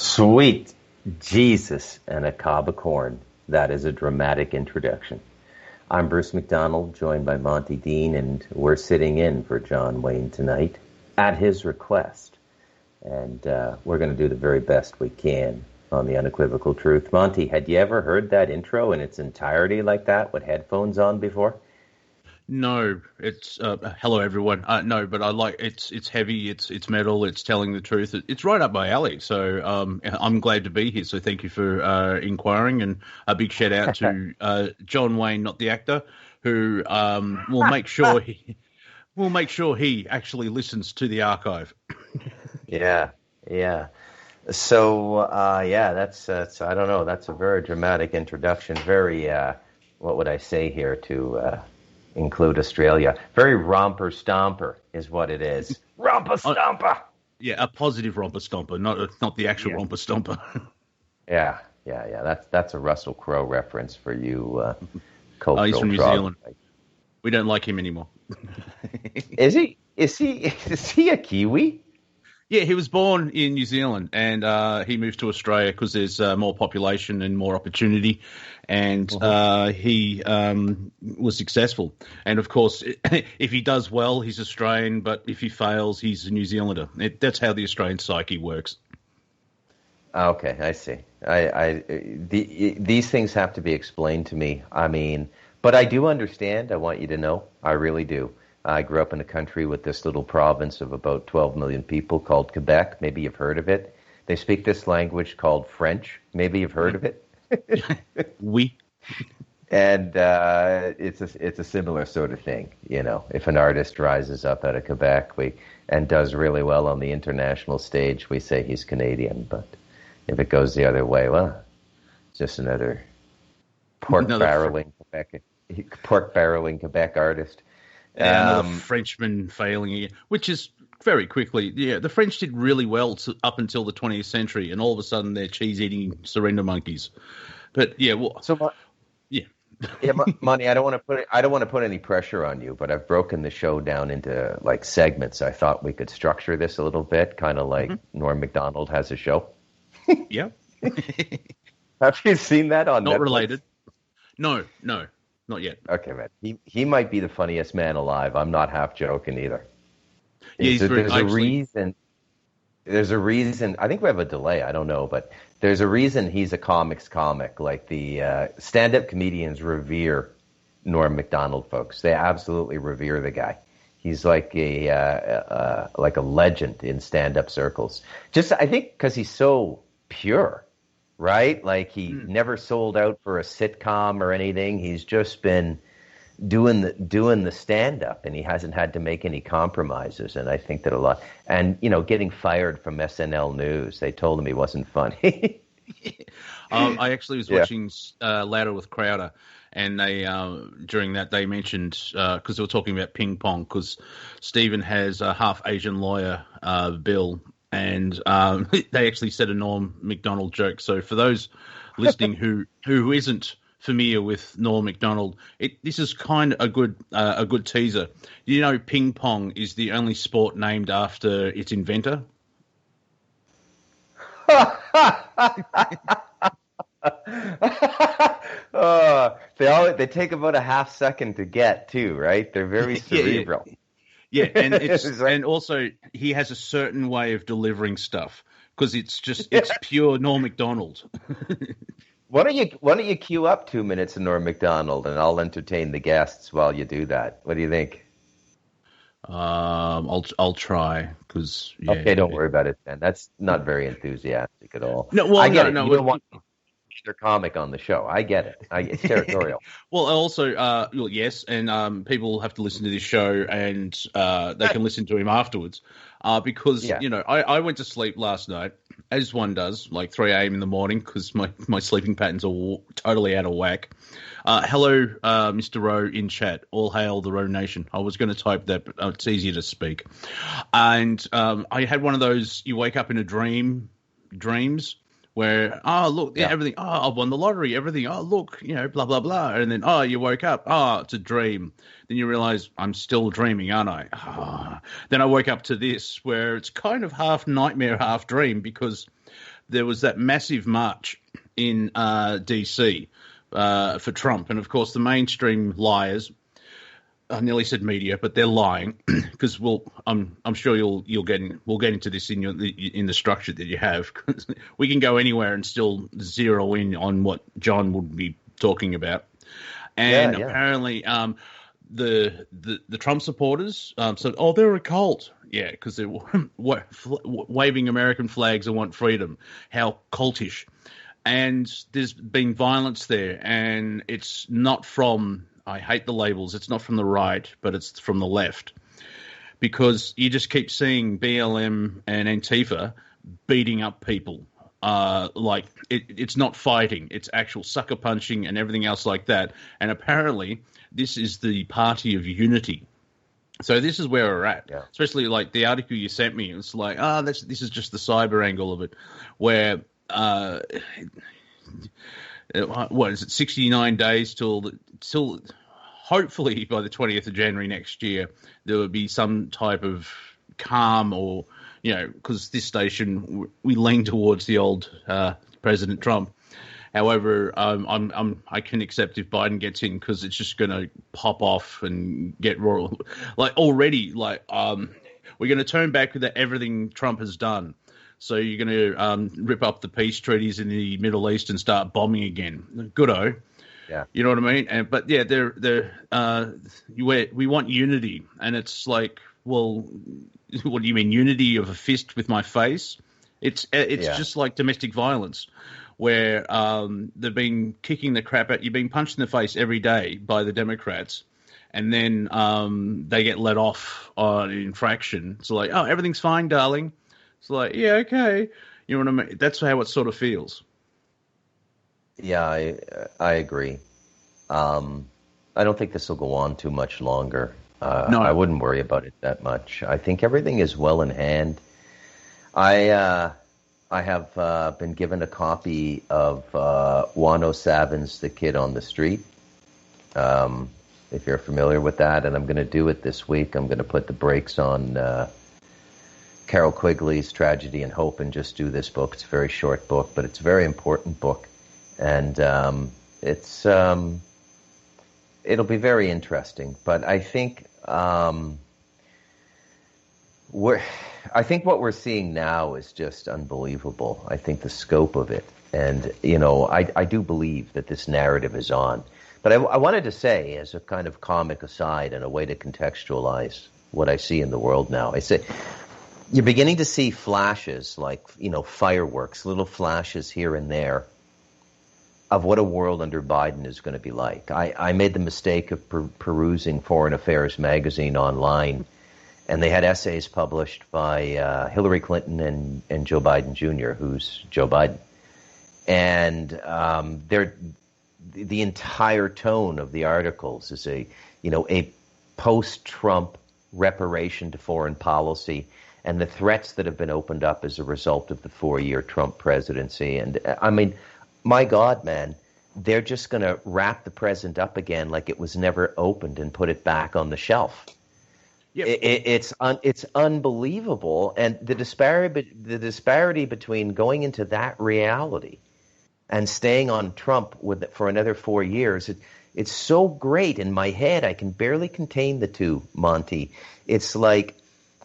Sweet Jesus and a cob of corn. That is a dramatic introduction. I'm Bruce MacDonald, joined by Monty Dean, and we're sitting in for John Wayne tonight at his request. And we're going to do the very best we can on the unequivocal truth. Monty, had you ever heard that intro in its entirety like that with headphones on before? No, it's hello everyone. No, but I like it's heavy, it's metal, it's telling the truth. It's right up my alley. So I'm glad to be here. So thank you for inquiring, and a big shout out to John Wayne, not the actor, who will make sure he actually listens to the archive. Yeah. So that's I don't know. That's a very dramatic introduction. Very what would I say here to include Australia? Very romper stomper is what it is. Romper stomper. Yeah, a positive romper stomper, not the actual romper stomper. Yeah. That's a Russell Crowe reference for you. Cultural he's from New Zealand. We don't like him anymore. Is he? Is he a Kiwi? Yeah, he was born in New Zealand, and he moved to Australia because there's more population and more opportunity, and he was successful. And, of course, if he does well, he's Australian, but if he fails, he's a New Zealander. That's how the Australian psyche works. Okay, I see. These things have to be explained to me. I mean, but I do understand. I want you to know. I really do. I grew up in a country with this little province of about 12 million people called Quebec. Maybe you've heard of it. They speak this language called French. Maybe you've heard of it. Oui. And it's a similar sort of thing. You know, if an artist rises up out of Quebec and does really well on the international stage, we say he's Canadian. But if it goes the other way, well, it's just another pork barreling Quebec artist. Another Frenchman failing again, which is very quickly. Yeah, the French did really well up until the 20th century, and all of a sudden they're cheese-eating surrender monkeys. But yeah, Monty, I don't want to put any pressure on you, but I've broken the show down into like segments. I thought we could structure this a little bit, kind of like Norm Macdonald has a show. Yeah. Have you seen that on Not Netflix? related. No. Not yet. Okay, man. He might be the funniest man alive. I'm not half joking either. Yeah, There's a reason. I think we have a delay. I don't know, but there's a reason he's a comics comic. Like the stand-up comedians revere Norm Macdonald, folks. They absolutely revere the guy. He's like a legend in stand-up circles. Just I think because he's so pure. Right? Like he never sold out for a sitcom or anything. He's just been doing the stand-up, and he hasn't had to make any compromises. And I think that a lot. And, getting fired from SNL News, they told him he wasn't funny. I actually was watching Louder with Crowder, and they during that they mentioned, because they were talking about ping pong, because Stephen has a half Asian lawyer, Bill, and they actually said a Norm Macdonald joke. So for those listening who isn't familiar with Norm Macdonald, this is kind of a good teaser. You know, ping pong is the only sport named after its inventor. They take about a half second to get too, right? They're very cerebral. Yeah, and and also he has a certain way of delivering stuff because it's pure Norm Macdonald. Why don't you queue up 2 minutes of Norm Macdonald, and I'll entertain the guests while you do that. What do you think? I'll try because okay, don't worry about it then. That's not very enthusiastic at all. No, well, I get it. No. You don't want either comic on the show. I get it. It's territorial. Well, also, yes, and people have to listen to this show, and they can listen to him afterwards, because I went to sleep last night, as one does, like 3 a.m. in the morning, because my sleeping patterns are totally out of whack. Hello, Mr. Rowe in chat. All hail the Rowe Nation. I was going to type that, but it's easier to speak. And I had one of those. You wake up in a dreams. Where, look, everything, I've won the lottery, everything, look, blah, blah, blah. And then, you woke up, it's a dream. Then you realize I'm still dreaming, aren't I? Then I woke up to this where it's kind of half nightmare, half dream, because there was that massive march in DC for Trump, and of course the mainstream liars. I nearly said media, but they're lying because I'm sure we'll get into this in the structure that you have. We can go anywhere and still zero in on what John would be talking about, and apparently the Trump supporters said, "Oh, they're a cult." Yeah, because they're waving American flags and want freedom. How cultish! And there's been violence there, and it's not from. I hate the labels. It's not from the right, but it's from the left, because you just keep seeing BLM and Antifa beating up people. Like it's not fighting; it's actual sucker punching and everything else like that. And apparently, this is the party of unity. So this is where we're at. Yeah. Especially like the article you sent me. It's like, this is just the cyber angle of it, where. What is it? 69 days till hopefully by the 20th of January next year there will be some type of calm, or because this station we lean towards the old President Trump. However, I can accept if Biden gets in, because it's just going to pop off and get royal. Like already, we're going to turn back to everything Trump has done. So you're going to rip up the peace treaties in the Middle East and start bombing again. Good-o. Yeah. You know what I mean? But yeah, we want unity. And it's like, well, what do you mean, unity of a fist with my face? It's just like domestic violence, where they've been kicking the crap out. You've been punched in the face every day by the Democrats, and then they get let off on an infraction. It's like, oh, everything's fine, darling. It's like, yeah, okay. You know what I mean? That's how it sort of feels. Yeah, I agree. I don't think this will go on too much longer. No, I wouldn't worry about it that much. I think everything is well in hand. I have been given a copy of Juan O'Savin's The Kid on the Street, if you're familiar with that, and I'm going to do it this week. I'm going to put the brakes on Carol Quigley's Tragedy and Hope and just do this book. It's a very short book, but it's a very important book, and it'll be very interesting. But I think what we're seeing now is just unbelievable. I think the scope of it, and I do believe that this narrative is on. But I wanted to say, as a kind of comic aside and a way to contextualize what I see in the world now, I say, you're beginning to see flashes, like, fireworks, little flashes here and there of what a world under Biden is going to be like. I made the mistake of perusing Foreign Affairs magazine online, and they had essays published by Hillary Clinton and Joe Biden Jr., who's Joe Biden. And the entire tone of the articles is a post-Trump reparation to foreign policy, and the threats that have been opened up as a result of the 4-year Trump presidency. And I mean, my God, man, they're just going to wrap the present up again like it was never opened and put it back on the shelf. Yep. It's unbelievable. And the disparity between going into that reality and staying on Trump for another 4 years, it's so great. In my head, I can barely contain the two, Monty. It's like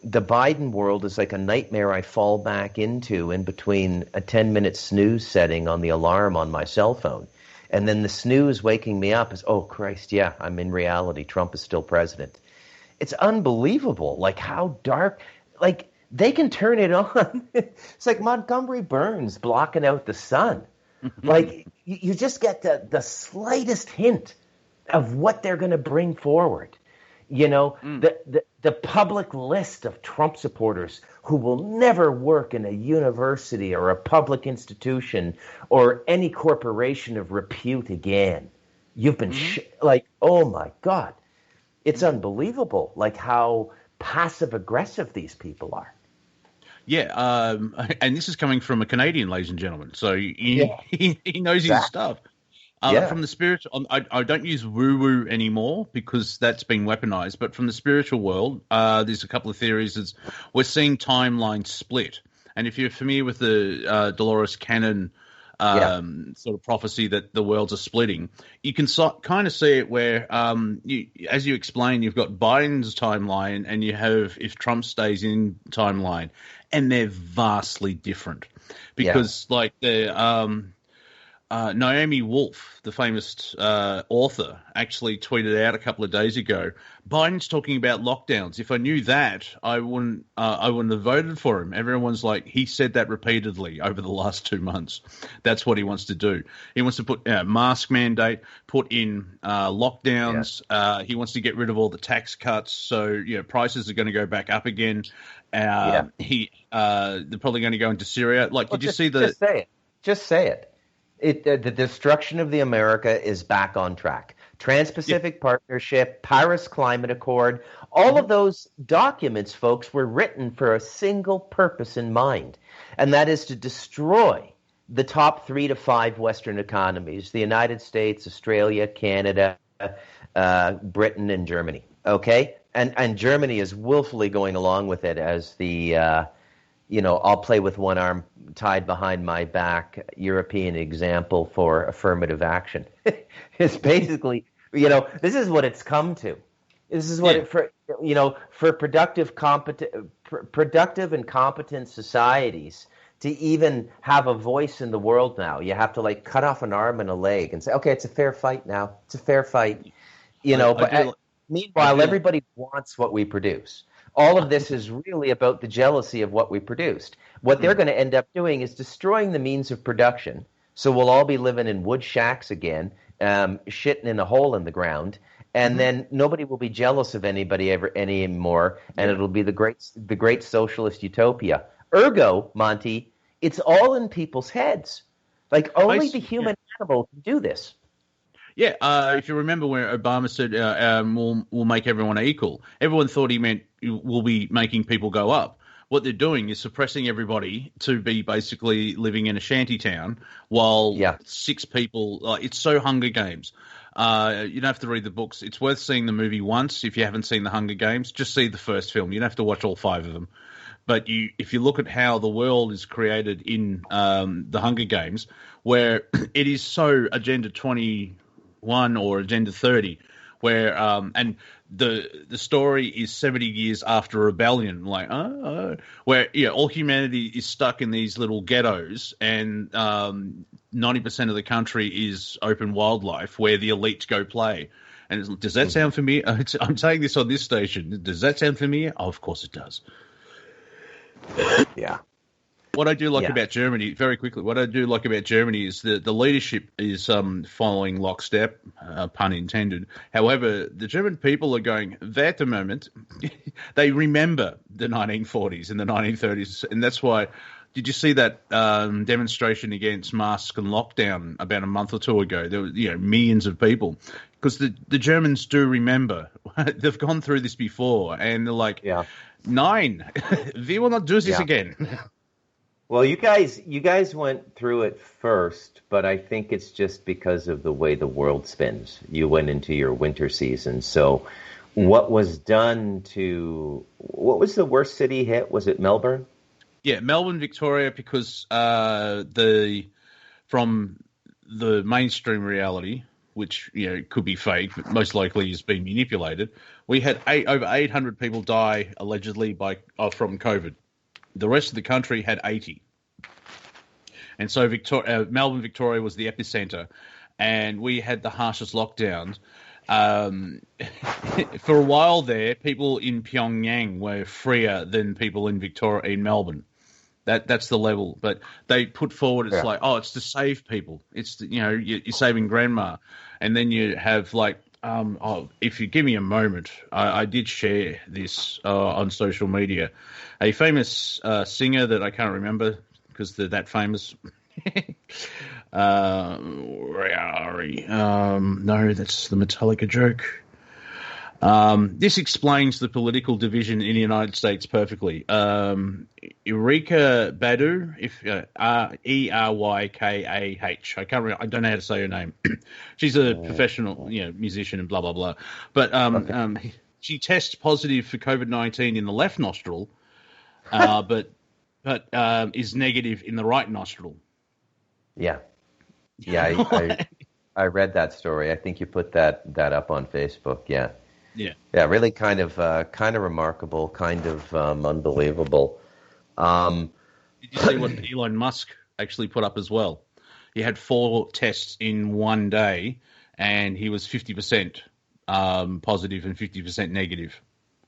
the Biden world is like a nightmare I fall back into in between a 10-minute snooze setting on the alarm on my cell phone. And then the snooze waking me up is, oh, Christ, yeah, I'm in reality. Trump is still president. It's unbelievable, like how dark, like they can turn it on. It's like Montgomery Burns blocking out the sun. Like you just get the slightest hint of what they're going to bring forward. The public list of Trump supporters who will never work in a university or a public institution or any corporation of repute again. You've been like, oh my God, it's unbelievable, like how passive aggressive these people are. Yeah, and this is coming from a Canadian, ladies and gentlemen. So he knows his stuff. From the spiritual, I don't use woo-woo anymore because that's been weaponized. But from the spiritual world, there's a couple of theories. We're seeing timelines split, And if you're familiar with the Dolores Cannon sort of prophecy that the worlds are splitting, you can kind of see it where, as you explain, you've got Biden's timeline and you have if Trump stays in timeline, and they're vastly different because like the Naomi Wolf, the famous author, actually tweeted out a couple of days ago, Biden's talking about lockdowns. If I knew that, I wouldn't have voted for him. Everyone's like, he said that repeatedly over the last 2 months. That's what he wants to do. He wants to put mask mandate, put in lockdowns. Yeah. He wants to get rid of all the tax cuts. So, prices are going to go back up again. They're probably going to go into Syria. Like, did you see the... Just say it. The destruction of the America is back on track. Trans-Pacific Partnership, Paris Climate Accord, all of those documents, folks, were written for a single purpose in mind, and that is to destroy the top 3 to 5 Western economies, the United States, Australia, Canada, Britain, and Germany, okay? And Germany is willfully going along with it as the... I'll play with one arm tied behind my back European example for affirmative action. It's basically, this is what it's come to. This is what for productive and competent societies to even have a voice in the world now, you have to cut off an arm and a leg and say, okay, it's a fair fight now. It's a fair fight. Meanwhile, everybody wants what we produce. All of this is really about the jealousy of what we produced. What they're going to end up doing is destroying the means of production. So we'll all be living in wood shacks again, shitting in a hole in the ground, and then nobody will be jealous of anybody anymore, and it'll be the great socialist utopia. Ergo, Monty, it's all in people's heads. Only the human animal can do this. Yeah, if you remember where Obama said we'll make everyone equal, everyone thought he meant we'll be making people go up. What they're doing is suppressing everybody to be basically living in a shanty town while 6 people. It's so Hunger Games. You don't have to read the books. It's worth seeing the movie once if you haven't seen the Hunger Games. Just see the first film. You don't have to watch all 5 of them. But if you look at how the world is created in the Hunger Games, where it is so Agenda 21 or Agenda 30, where and the story is 70 years after a rebellion, where all humanity is stuck in these little ghettos, and 90% of the country is open wildlife where the elites go play. And does that sound familiar? I'm saying this on this station. Does that sound familiar? Oh, of course it does. Yeah. What I do like about Germany, very quickly, is that the leadership is following lockstep, pun intended. However, the German people are going, at the moment, they remember the 1940s and the 1930s, and that's why. Did you see that demonstration against masks and lockdown about a month or 2 ago? There were millions of people, because the Germans do remember. They've gone through this before, and they're like, 9, we will not do this again. Well, you guys went through it first, but I think it's just because of the way the world spins. You went into your winter season. So what was the worst city hit? Was it Melbourne? Yeah, Melbourne, Victoria, because from the mainstream reality, which could be fake, but most likely is being manipulated, we had over 800 people die allegedly from COVID. The rest of the country had 80. And so Melbourne, Victoria was the epicenter, and we had the harshest lockdowns. For a while there, people in Pyongyang were freer than people in Melbourne. That's the level. But they put forward, it's like, it's to save people. It's, you're saving grandma. And then you have if you give me a moment, I did share this on social media. A famous singer that I can't remember because they're that famous. Where are we? No, that's the Metallica joke. This explains the political division in the United States perfectly. Erykah Badu, Erykaah. I can't remember. I don't know how to say her name. She's a professional, musician and blah blah blah. But she tests positive for COVID-19 in the left nostril, but but is negative in the right nostril. Yeah. Yeah, I read that story. I think you put that up on Facebook. Yeah. Yeah. Yeah, really kind of remarkable, kind of unbelievable. Did you see what Elon Musk actually put up as well? He had 4 tests in one day, and he was 50% positive and 50% negative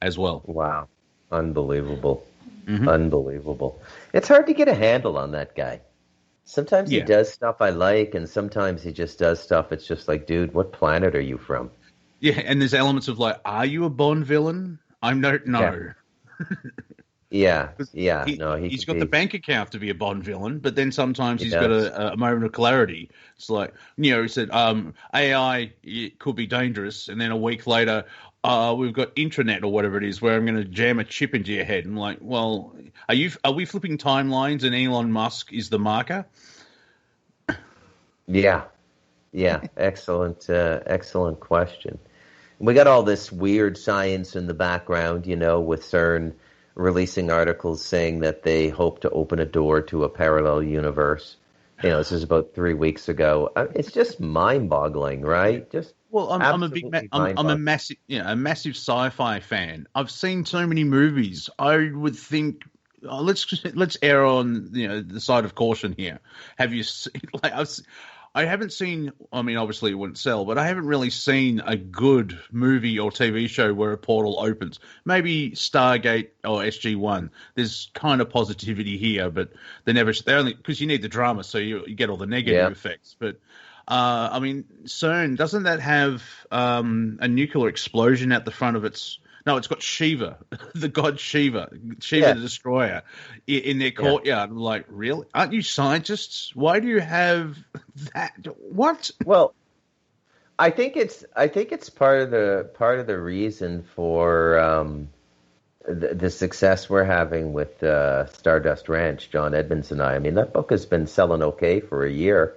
as well. Wow. Unbelievable. Mm-hmm. Unbelievable. It's hard to get a handle on that guy. Sometimes he does stuff I like, and sometimes he just does stuff. It's just like, dude, what planet are you from? Yeah, and there's elements of like, are you a Bond villain? I don't know. Yeah. He's got the bank account to be a Bond villain, but then sometimes he's got a moment of clarity. It's like, he said, AI it could be dangerous, and then a week later, we've got intranet or whatever it is, where I'm going to jam a chip into your head. I'm like, well, are we flipping timelines and Elon Musk is the marker? Yeah. Excellent question. We got all this weird science in the background, with CERN releasing articles saying that they hope to open a door to a parallel universe. This is about 3 weeks ago. It's just mind-boggling, right? Just I'm a massive sci-fi fan. I've seen so many movies. I would think let's err on the side of caution here. Have you seen, I haven't seen, obviously it wouldn't sell, but I haven't really seen a good movie or TV show where a portal opens. Maybe Stargate or SG-1. There's kind of positivity here, but they only, because you need the drama, so you get all the negative effects. But, CERN, doesn't that have a nuclear explosion at the front of its... No, it's got Shiva, the god Shiva the Destroyer, in their courtyard. I'm like, really? Aren't you scientists? Why do you have that? What? Well, I think it's part of the reason for the success we're having with Stardust Ranch. John Edmonds and I. That book has been selling okay for a year.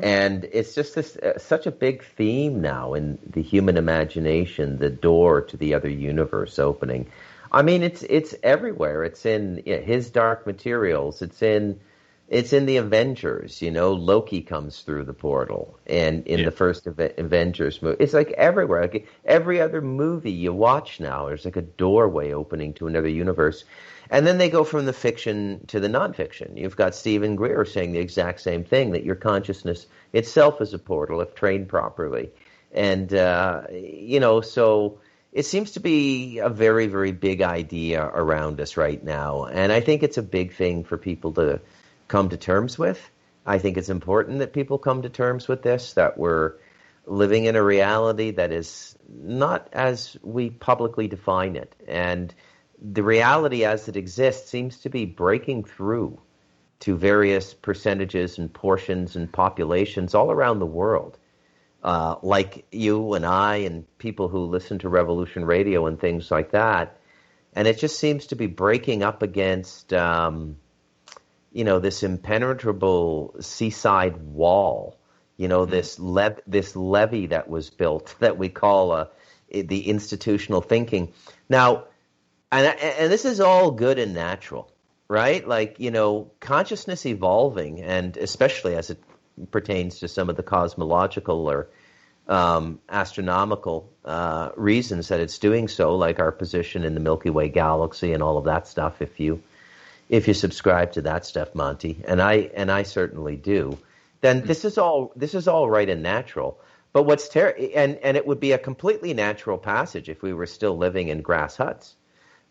And it's just such a big theme now in the human imagination, the door to the other universe opening. It's everywhere. It's in his Dark Materials. It's in the Avengers. Loki comes through the portal, and in the first Avengers movie, it's like everywhere. Like every other movie you watch now, there's like a doorway opening to another universe. And then they go from the fiction to the nonfiction. You've got Stephen Greer saying the exact same thing, that your consciousness itself is a portal if trained properly. And, so it seems to be a very, very big idea around us right now. And I think it's a big thing for people to come to terms with. I think it's important that people come to terms with this, that we're living in a reality that is not as we publicly define it. And the reality as it exists seems to be breaking through to various percentages and portions and populations all around the world. Like you and I and people who listen to Revolution Radio and things like that. And it just seems to be breaking up against, this impenetrable seaside wall, this levee that was built that we call the institutional thinking. Now, and this is all good and natural, right? Like, consciousness evolving, and especially as it pertains to some of the cosmological or astronomical reasons that it's doing so, like our position in the Milky Way galaxy and all of that stuff. If you subscribe to that stuff, Monty, and I certainly do, then this is all right and natural. But what's and it would be a completely natural passage if we were still living in grass huts.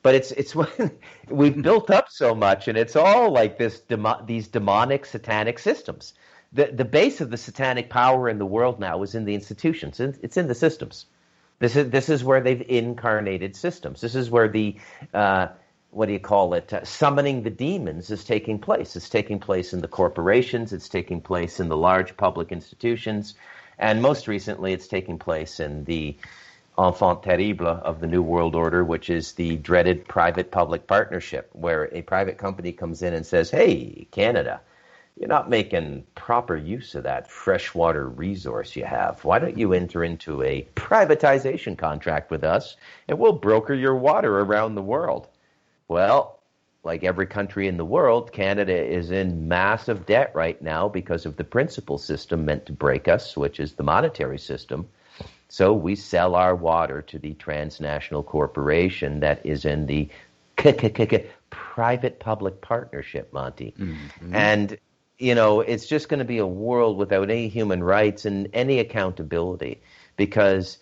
But it's when we've built up so much, and it's all like these demonic, satanic systems. The base of the satanic power in the world now is in the institutions. It's in the systems. This is where they've incarnated systems. This is where the summoning the demons is taking place. It's taking place in the corporations. It's taking place in the large public institutions, and most recently, it's taking place in the enfant terrible of the New World Order, which is the dreaded private-public partnership, where a private company comes in and says, hey, Canada, you're not making proper use of that freshwater resource you have. Why don't you enter into a privatization contract with us, and we'll broker your water around the world? Well, like every country in the world, Canada is in massive debt right now because of the principal system meant to break us, which is the monetary system. So we sell our water to the transnational corporation that is in the private-public partnership, Monty. Mm-hmm. And, it's just going to be a world without any human rights and any accountability, because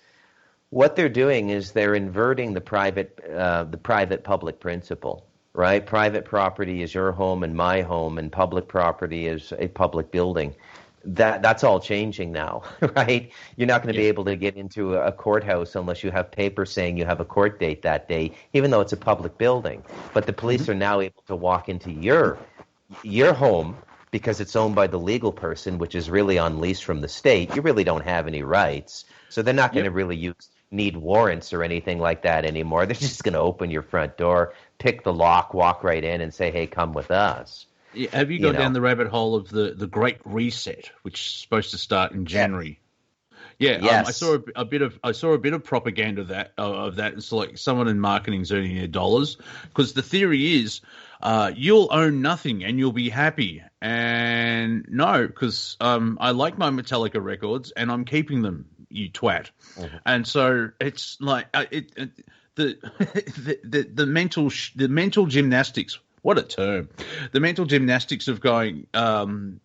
what they're doing is they're inverting the private-public principle, right? Private property is your home and my home, and public property is a public building. That's all changing now, right? You're not going to be able to get into a courthouse unless you have paper saying you have a court date that day, even though it's a public building. But the police are now able to walk into your home because it's owned by the legal person, which is really on lease from the state. You really don't have any rights. So they're not going to really need warrants or anything like that anymore. They're just going to open your front door, pick the lock, walk right in, and say, hey, come with us. Yeah, have you gone down the rabbit hole of the Great Reset, which is supposed to start in January? Yeah, yes. I saw a bit of propaganda of that. It's like someone in marketing is earning their dollars, because the theory is you'll own nothing and you'll be happy. And no, because I like my Metallica records and I'm keeping them, you twat. Mm-hmm. And so it's like the mental gymnastics. What a term. The mental gymnastics of going, the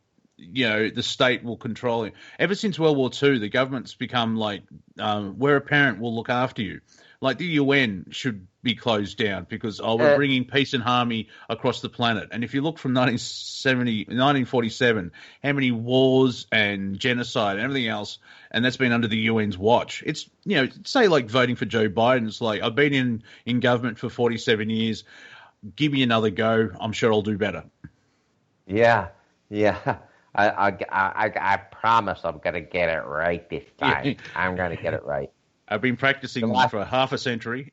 state will control it. Ever since World War II, the government's become like, we're a parent, we'll look after you. Like the UN should be closed down because, we're bringing peace and harmony across the planet. And if you look from 1947, how many wars and genocide and everything else, and that's been under the UN's watch. It's, say like voting for Joe Biden. It's like, I've been in government for 47 years. Give me another go. I'm sure I'll do better. Yeah. I promise I'm going to get it right this time. I'm going to get it right. I've been practicing for half a century.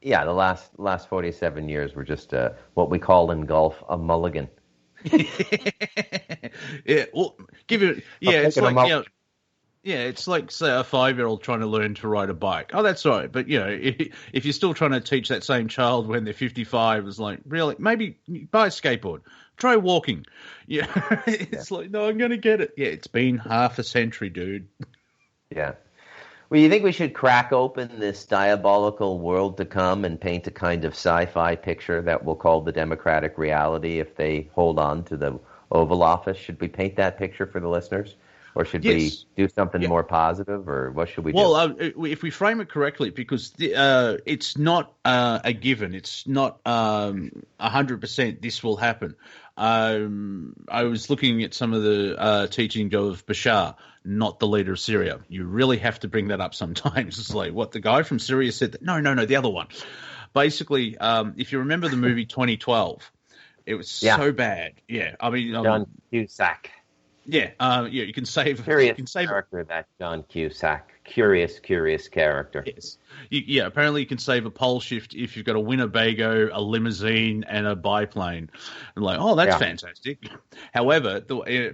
Yeah, the last 47 years were just what we call in golf a mulligan. Yeah, well, give it. Yeah, it's like it's like, say, a 5-year-old trying to learn to ride a bike. Oh, that's all right. But, if you're still trying to teach that same child when they're 55, it's like, really, maybe buy a skateboard. Try walking. Yeah, it's like, no, I'm going to get it. Yeah, it's been half a century, dude. Yeah. Well, you think we should crack open this diabolical world to come and paint a kind of sci-fi picture that we'll call the democratic reality if they hold on to the Oval Office? Should we paint that picture for the listeners? Or should we do something more positive, or what should we do? Well, if we frame it correctly, because it's not a given. It's not 100% this will happen. I was looking at some of the teaching of Bashar, not the leader of Syria. You really have to bring that up sometimes. It's like, what, the guy from Syria said that? No, the other one. Basically, if you remember the movie 2012, it was so bad. Yeah, I mean... John Cusack. Yeah, you can save... character, that John Cusack. Curious character. Yes. Apparently you can save a pole shift if you've got a Winnebago, a limousine, and a biplane. And like, that's fantastic. However,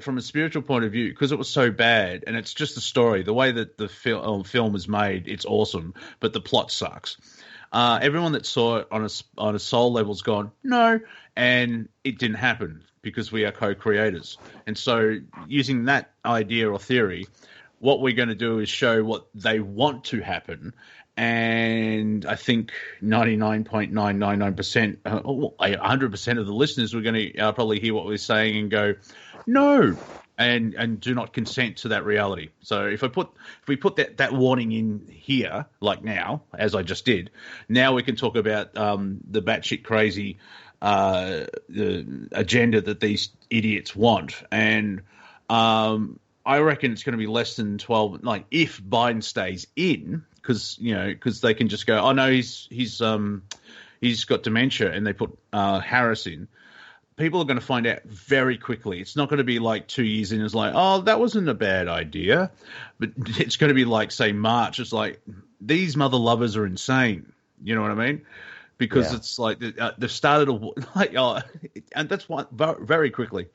from a spiritual point of view, because it was so bad, and it's just the story, the way that the film is made, it's awesome, but the plot sucks. Everyone that saw it on a soul level's gone, no, and it didn't happen because we are co-creators. And so using that idea or theory, what we're going to do is show what they want to happen. And I think 99.999%, 100% of the listeners were going to probably hear what we're saying and go, no, and do not consent to that reality. So if we put that warning in here, like now, as I just did, now we can talk about the batshit crazy the agenda that these idiots want. And I reckon it's going to be less than 12, like if Biden stays in, because they can just go, oh no, he's got dementia, and they put Harris in. People are going to find out very quickly. It's not going to be like 2 years in. It's like, oh, that wasn't a bad idea. But it's going to be like, say, March. It's like, these mother lovers are insane. You know what I mean? Because it's like they've started and that's one very quickly.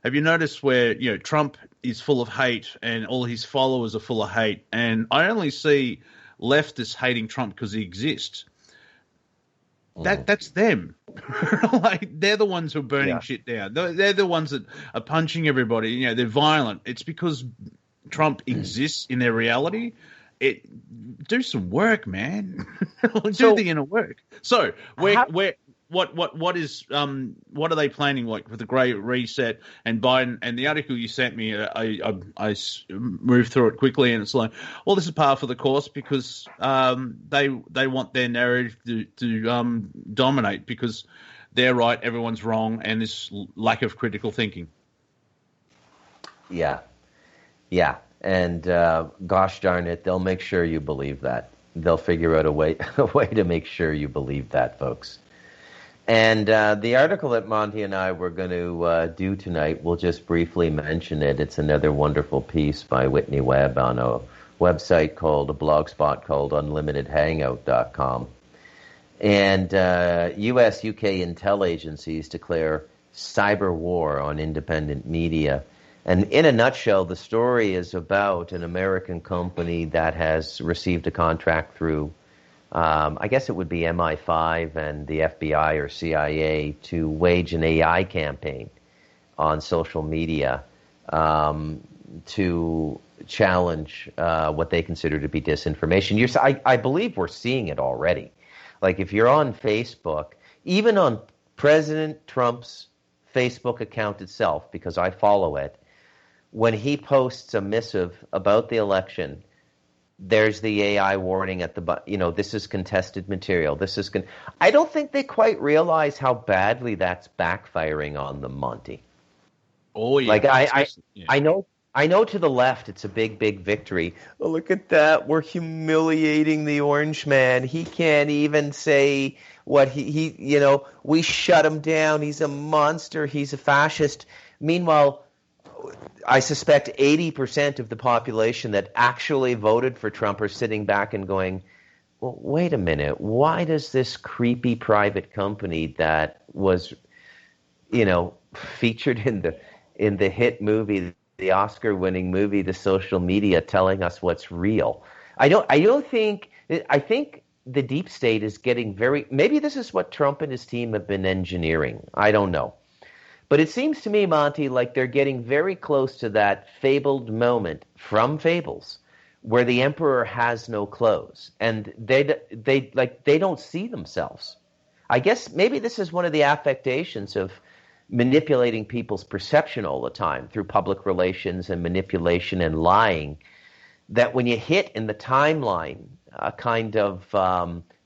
Have you noticed where Trump is full of hate and all his followers are full of hate, and I only see leftists hating Trump because he exists. That's them. Like they're the ones who are burning Yeah. shit down. They're the ones that are punching everybody. You know, they're violent. It's because Trump exists in their reality. Do some work, man. Do the inner work. So what are they planning like with the Great Reset and Biden and the article you sent me? I moved through it quickly and it's like, well, this is par for the course because they want their narrative to dominate because they're right, everyone's wrong, and this lack of critical thinking. Yeah. And gosh darn it, they'll make sure you believe that. They'll figure out a way to make sure you believe that, folks. And the article that Monty and I were going to do tonight, we'll just briefly mention it. It's another wonderful piece by Whitney Webb on a website called, a blog spot called unlimitedhangout.com. And U.S., UK intel agencies declare cyber war on independent media. And in a nutshell, the story is about an American company that has received a contract through, I guess it would be MI5 and the FBI or CIA to wage an AI campaign on social media to challenge what they consider to be disinformation. I believe we're seeing it already. Like if you're on Facebook, even on President Trump's Facebook account itself, because I follow it, when he posts a missive about the election, there's the AI warning at the, this is contested material. I don't think they quite realize how badly that's backfiring on them, Monty. Oh yeah. Like I know to the left it's a big victory. Oh, look at that. We're humiliating the orange man. He can't even say what he we shut him down. He's a monster. He's a fascist. Meanwhile, I suspect 80% of the population that actually voted for Trump are sitting back and going, well, wait a minute. Why does this creepy private company that was, featured in the hit movie, the Oscar-winning movie, The Social Media, telling us what's real? I think the deep state is getting maybe this is what Trump and his team have been engineering. I don't know. But it seems to me, Monty, like they're getting very close to that fabled moment from Fables where the emperor has no clothes and they don't see themselves. I guess maybe this is one of the affectations of manipulating people's perception all the time through public relations and manipulation and lying, that when you hit in the timeline a kind of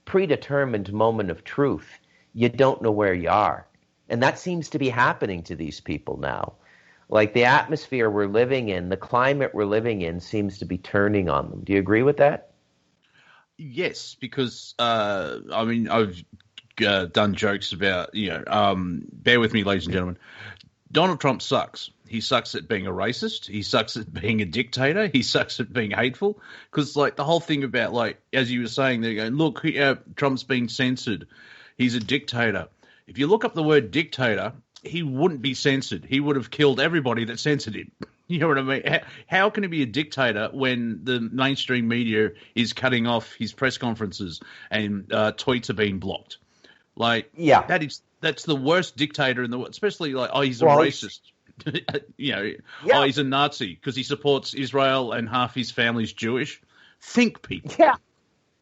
predetermined moment of truth, you don't know where you are. And that seems to be happening to these people now. Like the atmosphere we're living in, the climate we're living in seems to be turning on them. Do you agree with that? Yes, because, I've done jokes about, bear with me, ladies and gentlemen. Donald Trump sucks. He sucks at being a racist. He sucks at being a dictator. He sucks at being hateful. Because, the whole thing about, as you were saying, they're going, look, Trump's being censored. He's a dictator. If you look up the word dictator, he wouldn't be censored. He would have killed everybody that censored him. You know what I mean? How can he be a dictator when the mainstream media is cutting off his press conferences and tweets are being blocked? That's the worst dictator in the world, especially he's a racist. He's a Nazi because he supports Israel and half his family's Jewish. Think, people.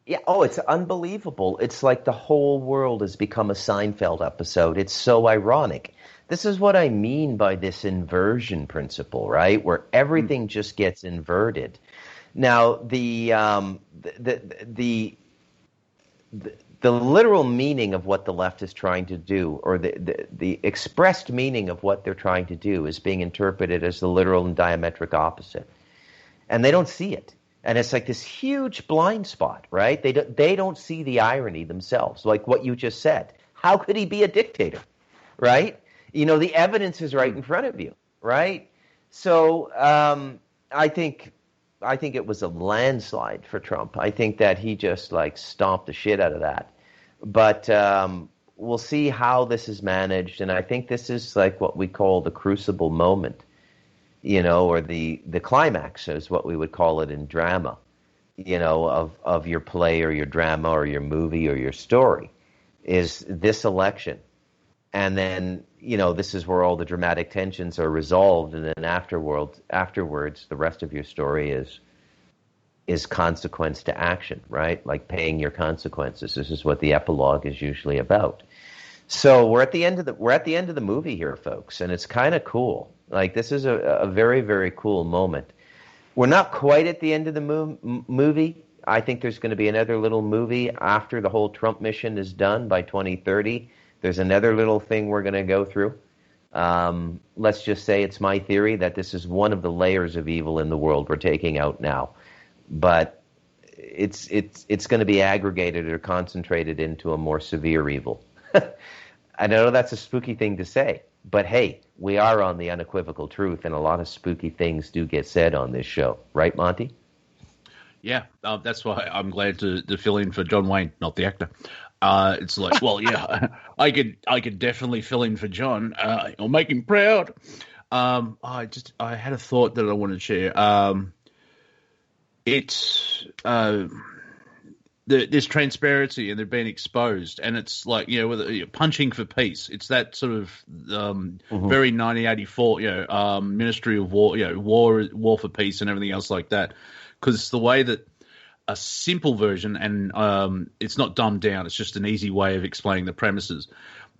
Yeah. Oh, it's unbelievable. It's like the whole world has become a Seinfeld episode. It's so ironic. This is what I mean by this inversion principle, right? Where everything just gets inverted. Now, the literal meaning of what the left is trying to do, or the expressed meaning of what they're trying to do, is being interpreted as the literal and diametric opposite. And they don't see it. And it's like this huge blind spot, right? They don't see the irony themselves, like what you just said. How could he be a dictator, right? The evidence is right in front of you, right? So I think it was a landslide for Trump. I think that he just stomped the shit out of that. But we'll see how this is managed, and I think this is what we call the crucible moment. Or the climax is what we would call it in drama, of your play or your drama or your movie or your story. is this election. And then, this is where all the dramatic tensions are resolved. And then afterwards, the rest of your story is consequence to action, right? Like paying your consequences. This is what the epilogue is usually about. So we're at the end of the movie here, folks, and it's kind of cool. Like, this is a very, very cool moment. We're not quite at the end of the movie. I think there's going to be another little movie after the whole Trump mission is done by 2030. There's another little thing we're going to go through. Let's just say it's my theory that this is one of the layers of evil in the world we're taking out now. But it's going to be aggregated or concentrated into a more severe evil. I know that's a spooky thing to say, but hey, we are on the unequivocal truth, and a lot of spooky things do get said on this show. Right, Monty? Yeah, that's why I'm glad to fill in for John Wayne, not the actor. It's like, well, yeah, I could definitely fill in for John. I'll make him proud. I had a thought that I wanted to share. It's there's transparency and they're being exposed, and it's like, with punching for peace. It's that sort of very 1984, Ministry of War, war for peace and everything else like that. Because it's the way that a simple version, and it's not dumbed down, it's just an easy way of explaining the premises,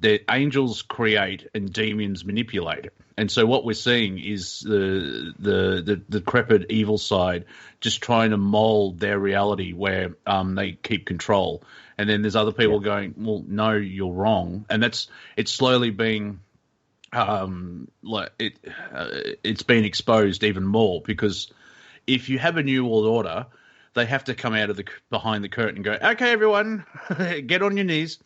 that angels create and demons manipulate. And so what we're seeing is the decrepit evil side just trying to mold their reality where they keep control. And then there's other people going, well, no, you're wrong. And it's slowly being it's been exposed even more, because if you have a new world order, they have to come out of behind the curtain and go, okay, everyone, get on your knees.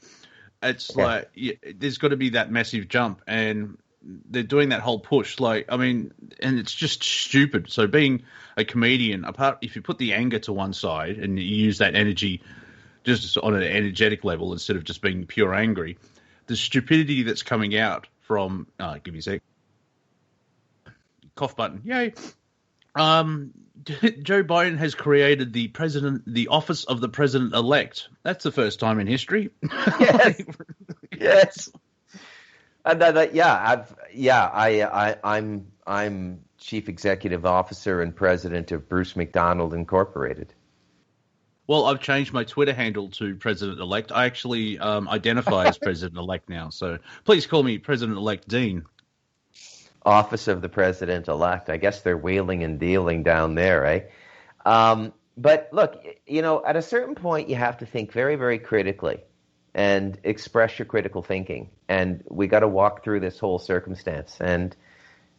It's like, there's got to be that massive jump, and they're doing that whole push. And it's just stupid. So being a comedian, if you put the anger to one side and you use that energy just on an energetic level instead of just being pure angry, the stupidity that's coming out from, give me a sec, cough button, yay. Joe Biden has created the office of the president-elect. That's the first time in history. Yes. Yes. And I'm chief executive officer and president of Bruce MacDonald Incorporated. Well, I've changed my Twitter handle to president-elect. I actually identify as president-elect now, so please call me President-elect Dean. Office of the President-elect. I guess they're wheeling and dealing down there, eh? But look, at a certain point, you have to think very, very critically and express your critical thinking. And we got to walk through this whole circumstance and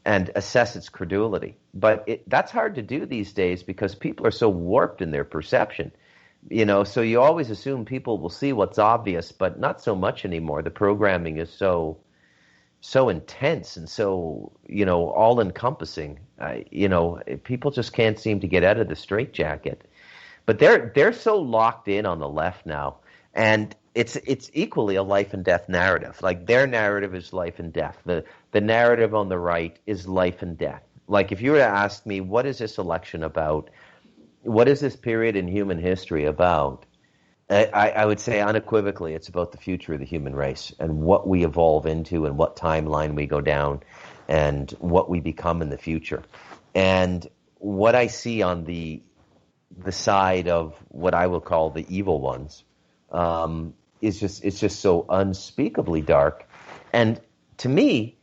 assess its credulity. But that's hard to do these days because people are so warped in their perception. So you always assume people will see what's obvious, but not so much anymore. The programming is so intense and so, all-encompassing. People just can't seem to get out of the straitjacket. But they're so locked in on the left now, and it's equally a life and death narrative. Like, their narrative is life and death. The narrative on the right is life and death. Like, if you were to ask me, what is this election about? What is this period in human history about? I would say unequivocally it's about the future of the human race and what we evolve into and what timeline we go down and what we become in the future. And what I see on the side of what I will call the evil ones it's just so unspeakably dark. And to me,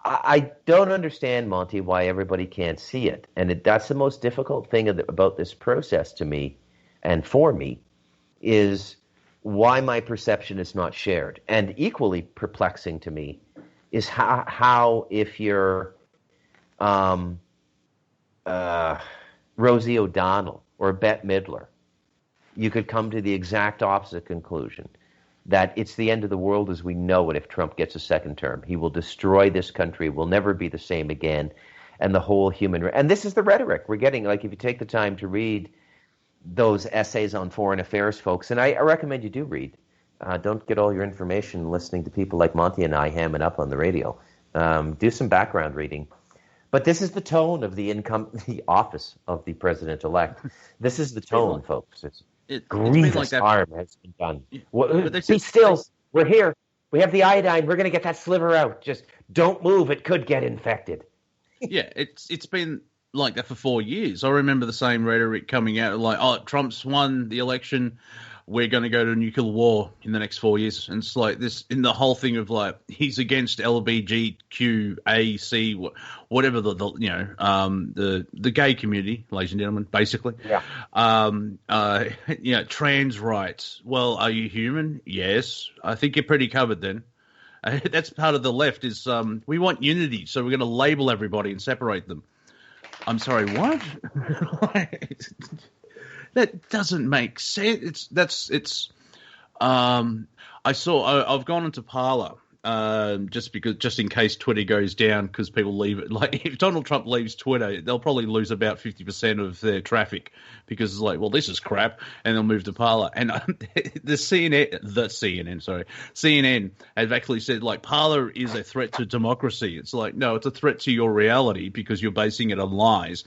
I don't understand, Monty, why everybody can't see it. And that's the most difficult thing about this process to me and for me, is why my perception is not shared. And equally perplexing to me is how if you're Rosie O'Donnell or Bette Midler, you could come to the exact opposite conclusion, that it's the end of the world as we know it if Trump gets a second term. He will destroy this country, will never be the same again, and the whole human... And this is the rhetoric we're getting. Like, if you take the time to read those essays on foreign affairs, folks, and I recommend you do read. Don't get all your information listening to people like Monty and I hamming up on the radio. Do some background reading. But this is the tone of the office of the president-elect. This is the tone, folks. It's grievous harm has been done. we're here. We have the iodine. We're going to get that sliver out. Just don't move. It could get infected. Yeah, it's been like that for 4 years. I remember the same rhetoric coming out like, oh, Trump's won the election. We're going to go to nuclear war in the next 4 years. And it's like this in the whole thing of like, he's against LBGQAC, whatever the gay community, ladies and gentlemen, basically. Yeah. Trans rights. Well, are you human? Yes. I think you're pretty covered then. That's part of the left is we want unity, so we're going to label everybody and separate them. I'm sorry, what? That doesn't make sense. I've gone into Parler just in case Twitter goes down because people leave it. Like if Donald Trump leaves Twitter, they'll probably lose about 50% of their traffic because it's like, well, this is crap, and they'll move to Parler. And CNN has actually said like Parler is a threat to democracy. It's like no, it's a threat to your reality because you're basing it on lies.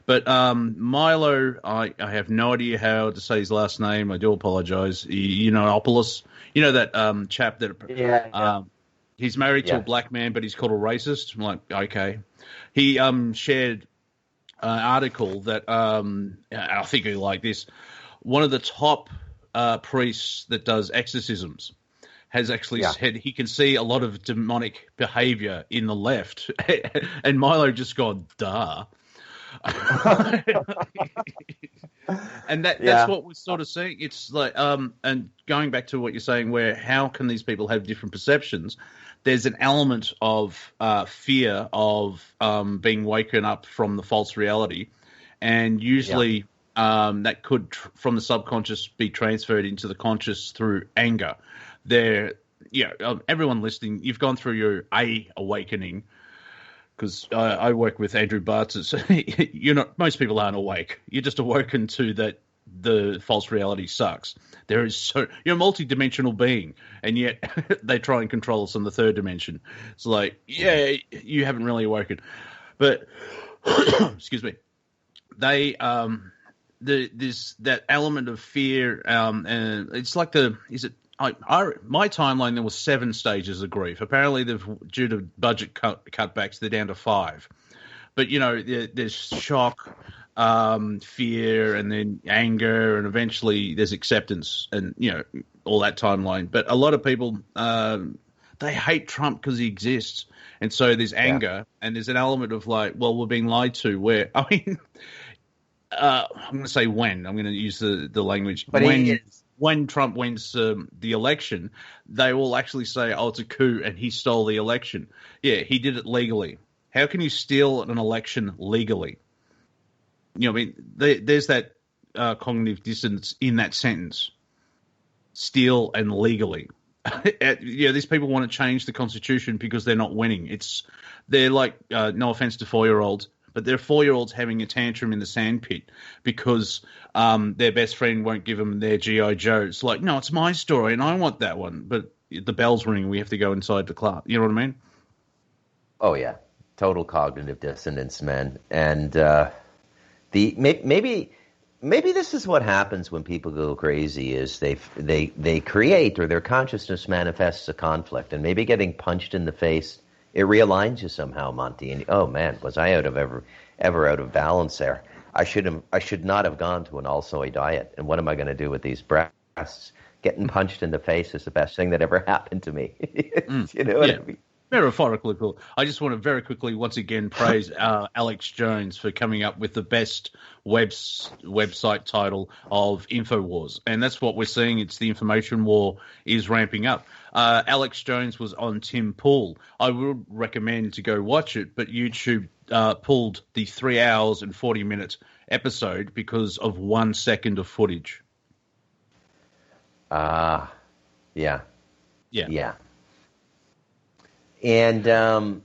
But Milo, I have no idea how to say his last name. I do apologize. Yiannopoulos, that chap that he's married to a black man, but he's called a racist. I'm like, okay. He shared an article that I think you like this. One of the top priests that does exorcisms has actually said he can see a lot of demonic behavior in the left, and Milo just gone, duh. And that's what we're sort of seeing. It's like and going back to what you're saying, where how can these people have different perceptions? There's an element of fear of being woken up from the false reality, and usually that could from the subconscious be transferred into the conscious through anger. Everyone listening, you've gone through your awakening. Because I work with Andrew Bartz. Most people aren't awake. You're just awoken to that the false reality sucks. You're a multi-dimensional being, and yet they try and control us on the third dimension. It's like, you haven't really awoken. But excuse me, they there's that element of fear, and it's like my timeline, there was 7 stages of grief. Apparently, due to budget cutbacks, they're down to 5. But, there's shock, fear, and then anger, and eventually there's acceptance and, all that timeline. But a lot of people, they hate Trump because he exists. And so there's anger, and there's an element of like, well, we're being lied to, where, I mean, I'm going to say when. I'm going to use the language. But when Trump wins the election, they will actually say, oh, it's a coup and he stole the election. Yeah, he did it legally. How can you steal an election legally? There's that cognitive dissonance in that sentence. Steal and legally. These people want to change the Constitution because they're not winning. They're like, no offense to 4-year-olds, but they're 4-year-olds having a tantrum in the sandpit because their best friend won't give them their G.I. Joe. It's like, no, it's my story and I want that one. But the bell's ringing. We have to go inside the class. You know what I mean? Oh, yeah. Total cognitive dissonance, man. And maybe this is what happens when people go crazy is they create, or their consciousness manifests a conflict, and maybe getting punched in the face, it realigns you somehow, Monty. And oh man, was I ever out of balance there? I should not have gone to an all-soy diet. And what am I going to do with these breasts? Getting punched in the face is the best thing that ever happened to me. You know what I mean? Metaphorically cool. I just want to very quickly once again praise Alex Jones for coming up with the best website title of InfoWars, and that's what we're seeing. It's the information war is ramping up. Alex Jones was on Tim Pool. I would recommend to go watch it, but YouTube pulled the 3 hours and 40-minute episode because of 1 second of footage. Yeah. And go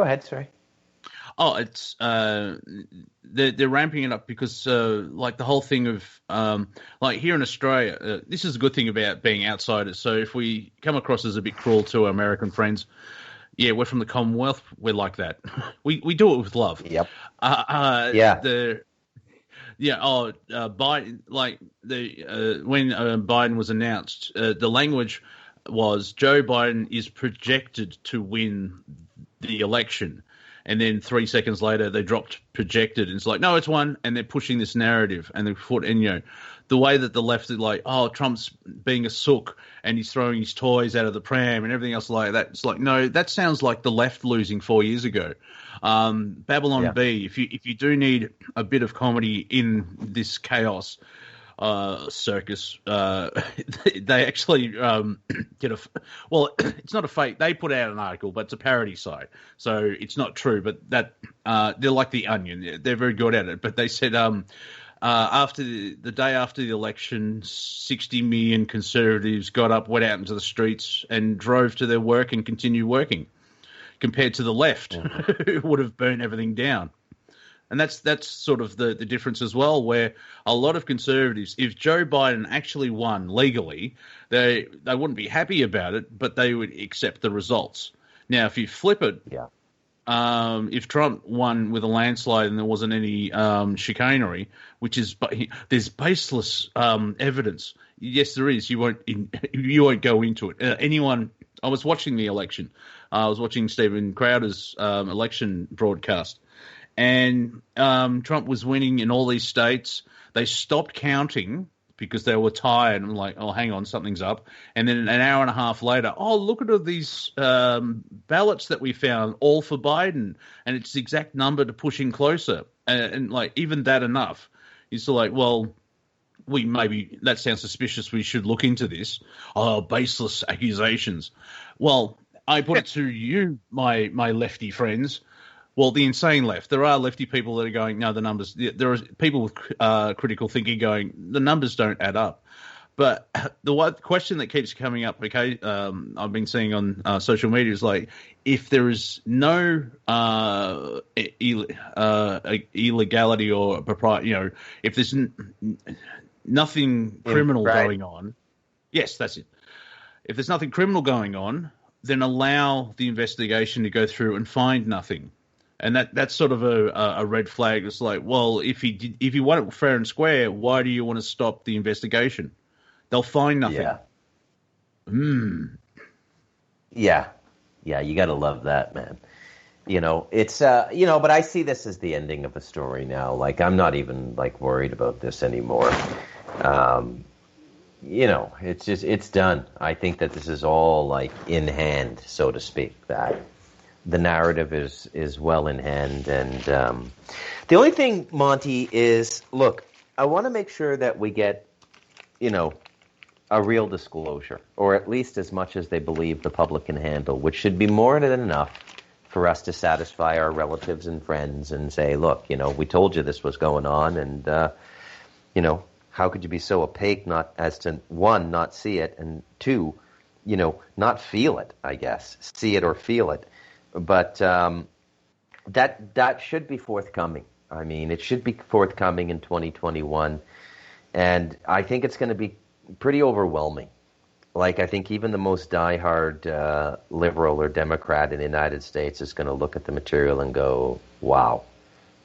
ahead. Sorry. Oh, it's they're ramping it up because like the whole thing of like here in Australia, this is a good thing about being outsiders. So if we come across as a bit cruel to our American friends, yeah, we're from the Commonwealth. We're like that. We do it with love. Yep. Biden, like when Biden was announced, the language was Joe Biden is projected to win the election. And then 3 seconds later, they dropped projected. And it's like, no, it's won. And they're pushing this narrative. And the way that the left is like, oh, Trump's being a sook and he's throwing his toys out of the pram and everything else like that. It's like, no, that sounds like the left losing 4 years ago. Babylon B, if you do need a bit of comedy in this chaos circus, they actually get well, it's not a fake. They put out an article, but it's a parody site, so it's not true. But that they're like the Onion. They're very good at it. But they said after the day after the election, 60 million conservatives got up, went out into the streets, and drove to their work and continued working, compared to the left, who would have burned everything down. And that's sort of the difference as well, where a lot of conservatives, if Joe Biden actually won legally, they wouldn't be happy about it, but they would accept the results. Now, if you flip it, if Trump won with a landslide and there wasn't any chicanery, there's baseless evidence. Yes, there is. You won't go into it. I was watching the election. I was watching Stephen Crowder's election broadcast. And Trump was winning in all these states. They stopped counting because they were tired and like, oh, hang on, something's up. And then an hour and a half later, oh, look at all these ballots that we found, all for Biden. And it's the exact number to push in closer. And like, even that enough. You're still like, well, that sounds suspicious. We should look into this. Oh, baseless accusations. Well, I put it to you, my lefty friends. Well, the insane left. There are lefty people that are going, no, the numbers. There are people with critical thinking going, the numbers don't add up. But the question that keeps coming up, okay, I've been seeing on social media is like, if there is no illegality or propriety, if there's nothing criminal going on, yes, that's it. If there's nothing criminal going on, then allow the investigation to go through and find nothing. And that's sort of a red flag. It's like, well, if you want it fair and square, why do you want to stop the investigation? They'll find nothing. Yeah. You got to love that, man. It's but I see this as the ending of a story now. Like, I'm not even like worried about this anymore. It's done. I think that this is all like in hand, so to speak. That the narrative is well in hand. And the only thing, Monty, is, look, I want to make sure that we get, a real disclosure, or at least as much as they believe the public can handle, which should be more than enough for us to satisfy our relatives and friends and say, look, we told you this was going on, and, how could you be so opaque not as to, one, not see it, and two, not feel it, I guess, see it or feel it. But that should be forthcoming. I mean, it should be forthcoming in 2021. And I think it's going to be pretty overwhelming. Like, I think even the most diehard liberal or Democrat in the United States is going to look at the material and go, wow.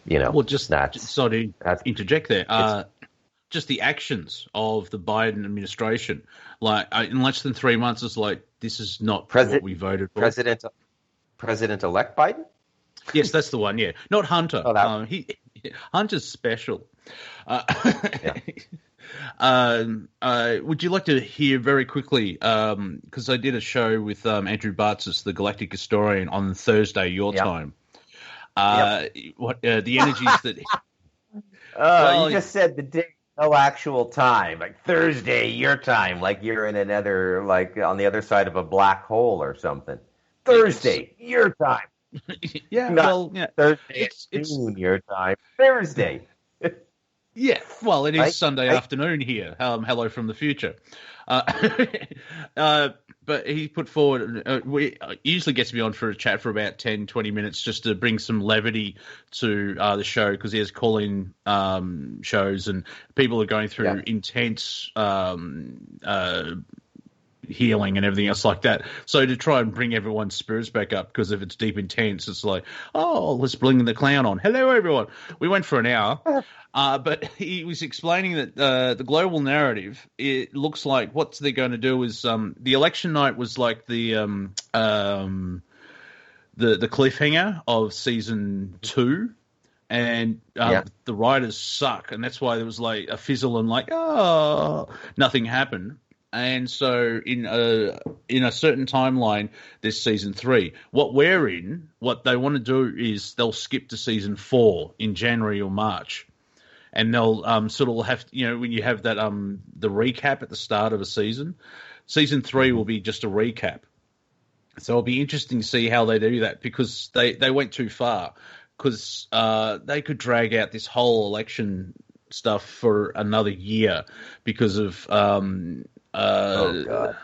Well, sorry to interject there. Just the actions of the Biden administration. Like, in less than 3 months, it's like, this is not what we voted for. President-elect Biden? Yes, that's the one, yeah. Not Hunter. Oh, Hunter's special. Would you like to hear very quickly, because I did a show with Andrew Bartzis, the Galactic Historian, on Thursday, your time. The energies that... you just said the day, no actual time, like Thursday, your time, like you're in another, like on the other side of a black hole or something. Thursday, your time. Thursday it's noon, your time. Thursday. Yeah, well, it is Sunday afternoon here. Hello from the future. But he put forward, usually gets me on for a chat for about 10, 20 minutes just to bring some levity to the show, because he has call-in shows and people are going through intense healing and everything else like that. So to try and bring everyone's spirits back up, because if it's deep intense, it's like, oh, let's bring the clown on. Hello, everyone. We went for an hour. But he was explaining that the global narrative, it looks like what they're going to do is the election night was like the cliffhanger of season 2, and the writers suck, and that's why there was like a fizzle and like, oh, nothing happened. And so in a certain timeline, there's season 3. What they want to do is they'll skip to season 4 in January or March. And they'll sort of have, when you have that the recap at the start of a season 3 will be just a recap. So it'll be interesting to see how they do that, because they went too far, because they could drag out this whole election stuff for another year because of oh God.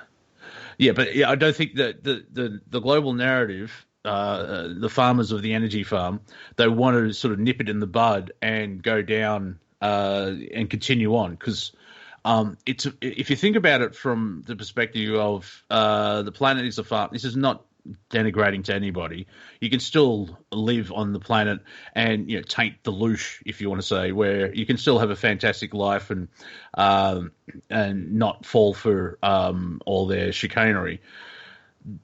Yeah, but I don't think that the global narrative. The farmers of the energy farm, they want to sort of nip it in the bud and go down and continue on, because if you think about it from the perspective of the planet is a farm. This is not denigrating to anybody. You can still live on the planet and taint the loosh, if you want to say, where you can still have a fantastic life and not fall for all their chicanery.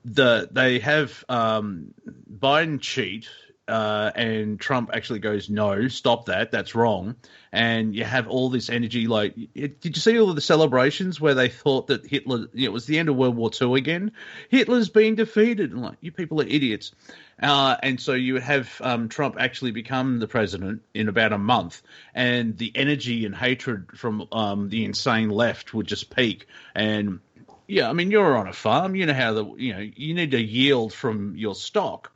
They have Biden cheat, and Trump actually goes, no, stop that, that's wrong. And you have all this energy. Like, did you see all of the celebrations where they thought that Hitler, it was the end of World War II again? Hitler's been defeated. And like, you people are idiots. And so you would have Trump actually become the president in about a month, and the energy and hatred from the insane left would just peak. And yeah, I mean, you're on a farm. You know how you need to yield from your stock,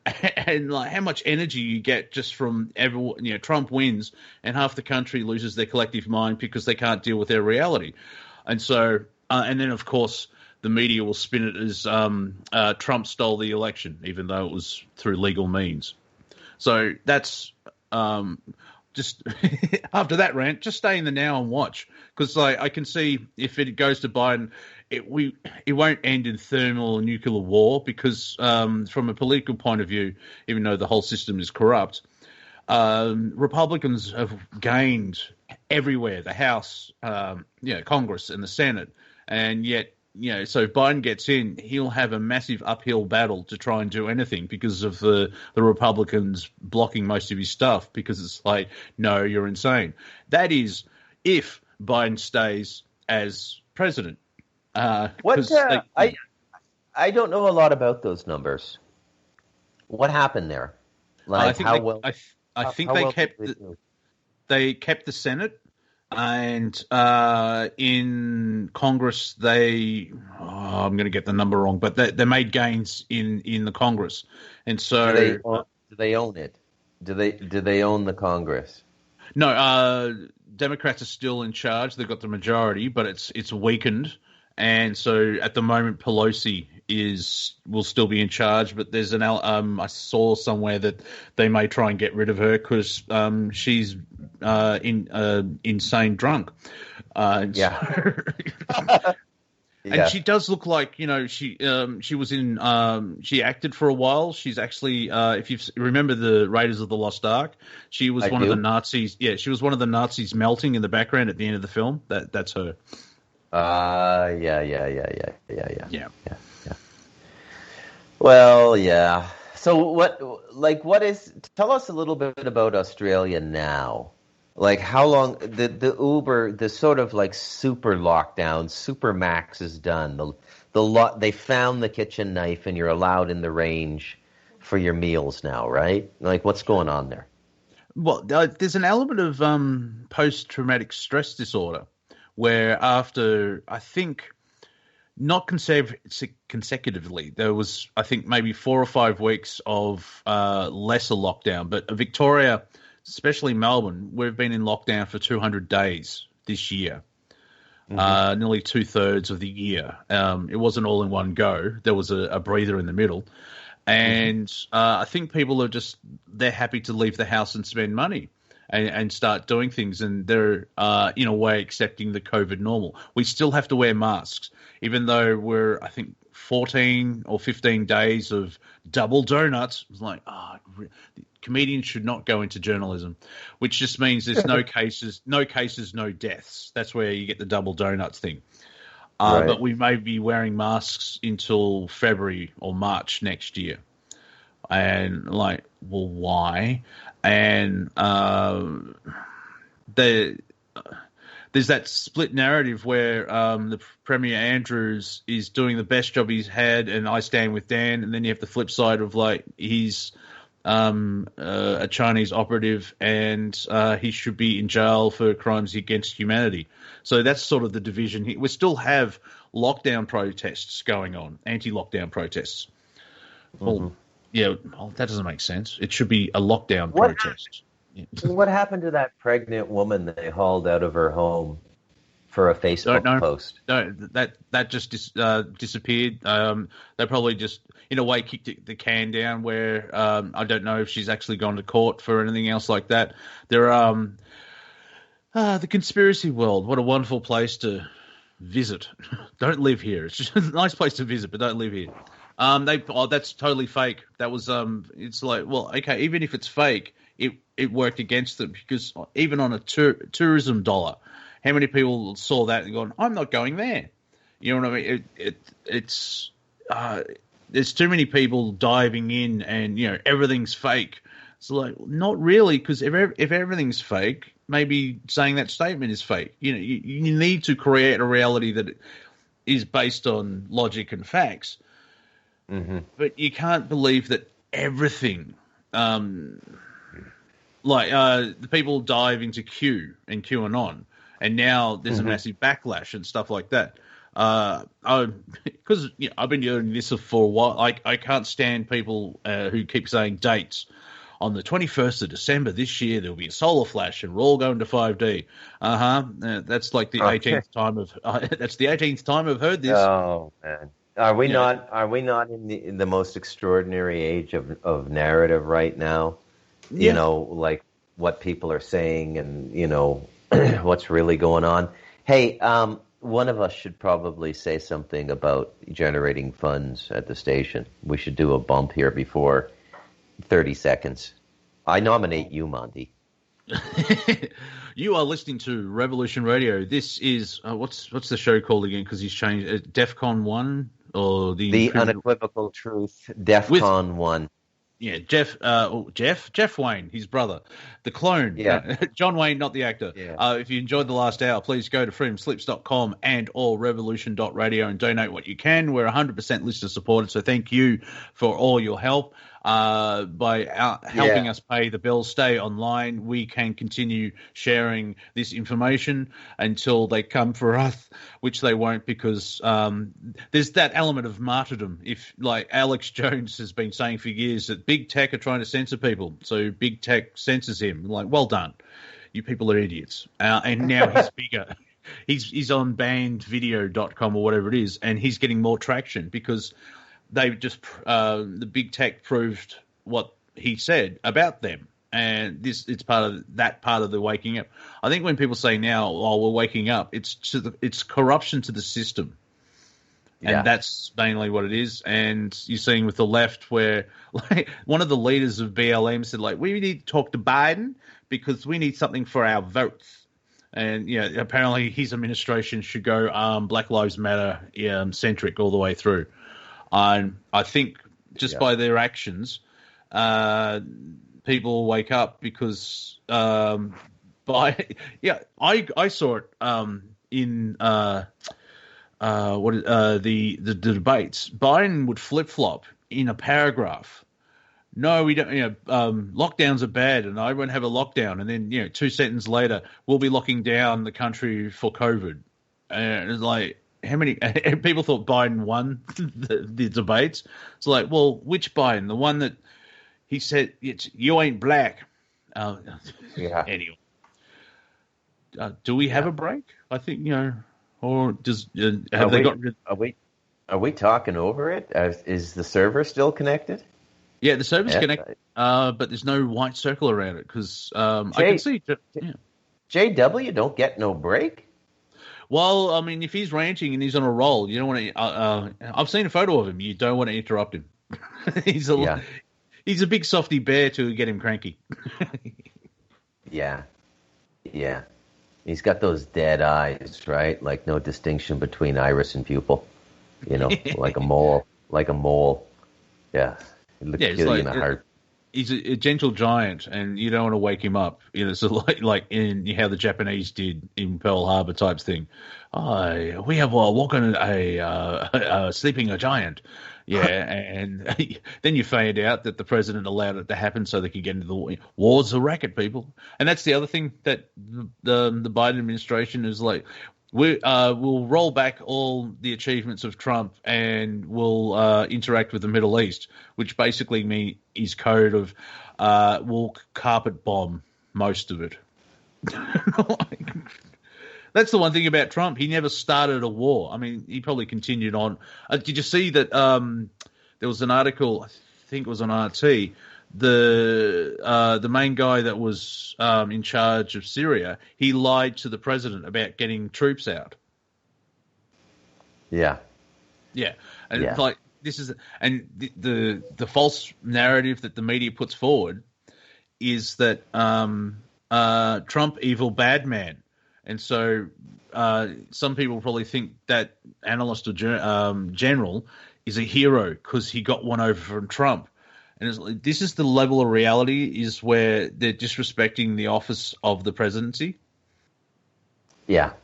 and like how much energy you get just from everyone. Trump wins, and half the country loses their collective mind because they can't deal with their reality. And so, and then of course, the media will spin it as Trump stole the election, even though it was through legal means. So that's just after that rant, just stay in the now and watch, because like I can see if it goes to Biden. It won't end in thermal or nuclear war, because from a political point of view, even though the whole system is corrupt, Republicans have gained everywhere, the House, Congress and the Senate. And yet, so if Biden gets in, he'll have a massive uphill battle to try and do anything because of the Republicans blocking most of his stuff, because it's like, no, you're insane. That is if Biden stays as president. I don't know a lot about those numbers. What happened there? Like, I think they kept the Senate, and in Congress I'm going to get the number wrong, but they made gains in the Congress, and so do they own it? Do they own the Congress? No, Democrats are still in charge. They've got the majority, but it's weakened. And so at the moment, Pelosi will still be in charge, but there's I saw somewhere that they may try and get rid of her because she's insane drunk. Yeah. And she does look like, she was in, she acted for a while. She's actually, if you remember the Raiders of the Lost Ark, she was one of the Nazis. Yeah, she was one of the Nazis melting in the background at the end of the film. That's her. Yeah. Well, yeah. So tell us a little bit about Australia now. Like, how long the Uber, the sort of like super lockdown, super max is done. They found the kitchen knife and you're allowed in the range for your meals now, right? Like, what's going on there? Well, there's an element of post-traumatic stress disorder, where after, I think, not consecutively, there was, I think, maybe 4 or 5 weeks of lesser lockdown. But Victoria, especially Melbourne, we've been in lockdown for 200 days this year, nearly 2/3 of the year. It wasn't all in one go. There was a breather in the middle. And I think people they're happy to leave the house and spend money. and start doing things, and they're in a way accepting the COVID normal. We still have to wear masks, even though we're, I think, 14 or 15 days of double donuts. It's like, comedians should not go into journalism, which just means there's no cases, no deaths. That's where you get the double donuts thing. Right. But we may be wearing masks until February or March next year. And like, well, why? And there's that split narrative where the Premier Andrews is doing the best job he's had, and I stand with Dan. And then you have the flip side of like he's a Chinese operative and he should be in jail for crimes against humanity. So that's sort of the division here. We still have lockdown protests going on, anti-lockdown protests. Well, yeah, well, that doesn't make sense. It should be a lockdown protest. What happened to that pregnant woman they hauled out of her home for a Facebook post? No, that just disappeared. They probably just, in a way, kicked the can down. Where I don't know if she's actually gone to court for anything else like that. There, the conspiracy world. What a wonderful place to visit. Don't live here. It's just a nice place to visit, but don't live here. That's totally fake. That was it's like, well, okay, even if it's fake, it worked against them, because even on a tourism dollar, how many people saw that and gone, I'm not going there? You know what I mean? It's there's too many people diving in, and everything's fake. It's like, not really, because if everything's fake, maybe saying that statement is fake. You need to create a reality that is based on logic and facts. Mm-hmm. But you can't believe that everything, the people dive into Q and QAnon, and now there's a massive backlash and stuff like that. Because I've been doing this for a while. I can't stand people who keep saying dates. On the 21st of December this year, there'll be a solar flash, and we're all going to 5D. That's like the 18th time that's the 18th time I've heard this. Oh man. Are we not in the most extraordinary age of narrative right now? Yeah. Like what people are saying, and what's really going on. Hey, one of us should probably say something about generating funds at the station. We should do a bump here before 30 seconds. I nominate you, Monty. You are listening to Revolution Radio. This is what's the show called again? Because he's changed. Defcon 1 or the Unequivocal Truth. Defcon 1. Yeah, Jeff Wayne, his brother, the clone. Yeah, John Wayne, not the actor. Yeah. If you enjoyed the last hour, please go to freedomslips.com and or revolution.radio and donate what you can. We're 100% listener supported, so thank you for all your help. By helping us pay the bill, stay online, we can continue sharing this information until they come for us, which they won't, because there's that element of martyrdom. If, like Alex Jones has been saying for years, that big tech are trying to censor people, so big tech censors him. Like, well done, you people are idiots. And now he's bigger. He's on bannedvideo.com or whatever it is, and he's getting more traction because they've just the big tech proved what he said about them, and it's part of the waking up. I think when people say now, "Oh, we're waking up," it's corruption to the system, and that's mainly what it is. And you're seeing with the left, where like one of the leaders of BLM said, like, we need to talk to Biden because we need something for our votes. And apparently his administration should go Black Lives Matter centric all the way through. I think just by their actions, people wake up, because I saw it in the debates. Biden would flip flop in a paragraph. No, we don't. Lockdowns are bad, and I won't have a lockdown. And then 2 sentences later, we'll be locking down the country for COVID. And it's like, how many people thought Biden won the debates? It's like, well, which Biden? The one that he said, you ain't black. Anyway, do we have a break? I think or does have they got rid? Are we talking over it? Is the server still connected? Yeah, the service connect, but there's no white circle around it because I can see. Yeah. JW don't get no break. Well, I mean, if he's ranting and he's on a roll, you don't want to. I've seen a photo of him. You don't want to interrupt him. he's a big softy bear to get him cranky. Yeah. He's got those dead eyes, right? Like no distinction between iris and pupil. Like a mole. Yeah. He'll kill you in the heart. He's a gentle giant, and you don't want to wake him up. So like in how the Japanese did in Pearl Harbor types thing. We have woken a sleeping giant. Yeah, and then you find out that the president allowed it to happen so they could get into the war. War's a racket, people. And that's the other thing that the Biden administration is like. We'll roll back all the achievements of Trump and we'll interact with the Middle East, which basically is code of we'll carpet bomb most of it. That's the one thing about Trump. He never started a war. I mean, he probably continued on. Did you see that there was an article, I think it was on RT, the main guy that was in charge of Syria, he lied to the president about getting troops out. Yeah. And like this is, and the false narrative that the media puts forward is that Trump evil bad man, and so some people probably think that analyst or general is a hero because he got one over from Trump. And this is the level of reality is where they're disrespecting the office of the presidency. Yeah.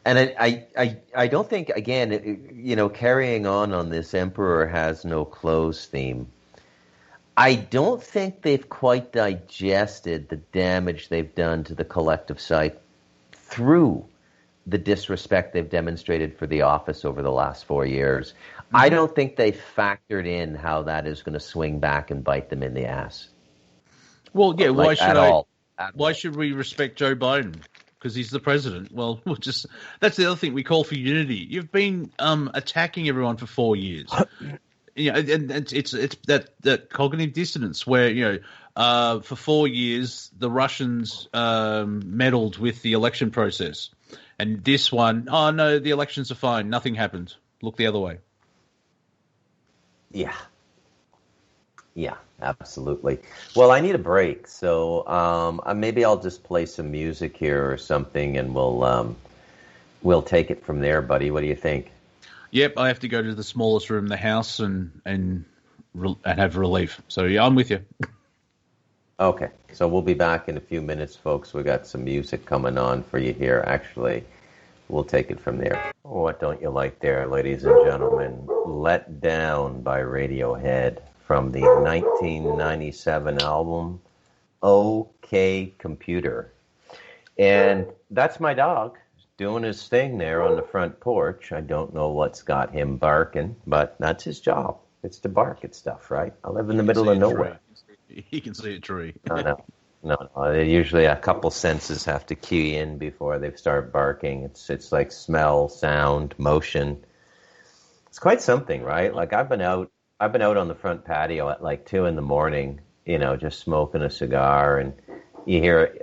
And I don't think, again, carrying on this emperor has no clothes theme, I don't think they've quite digested the damage they've done to the collective psyche through the disrespect they've demonstrated for the office over the last 4 years. Mm-hmm. I don't think they factored in how that is going to swing back and bite them in the ass. Well, yeah, why should we respect Joe Biden? Because he's the president. Well, that's the other thing we call for unity. You've been attacking everyone for 4 years. And it's that cognitive dissonance where for 4 years the Russians meddled with the election process. And this one, oh no, the elections are fine. Nothing happened. Look the other way. Yeah, absolutely. Well, I need a break, so maybe I'll just play some music here or something, and we'll take it from there, buddy. What do you think? Yep, I have to go to the smallest room in the house and have relief. So yeah, I'm with you. Okay, so we'll be back in a few minutes, folks. We got some music coming on for you here. Actually, we'll take it from there. What don't you like there, ladies and gentlemen? Let Down by Radiohead from the 1997 album OK Computer. And that's my dog doing his thing there on the front porch. I don't know what's got him barking, but that's his job. It's to bark at stuff, right? I live in the middle of nowhere. He can see a tree. No. Usually a couple senses have to key in before they start barking. It's like smell, sound, motion. It's quite something, right? Like I've been out on the front patio at like 2 a.m, just smoking a cigar, and you hear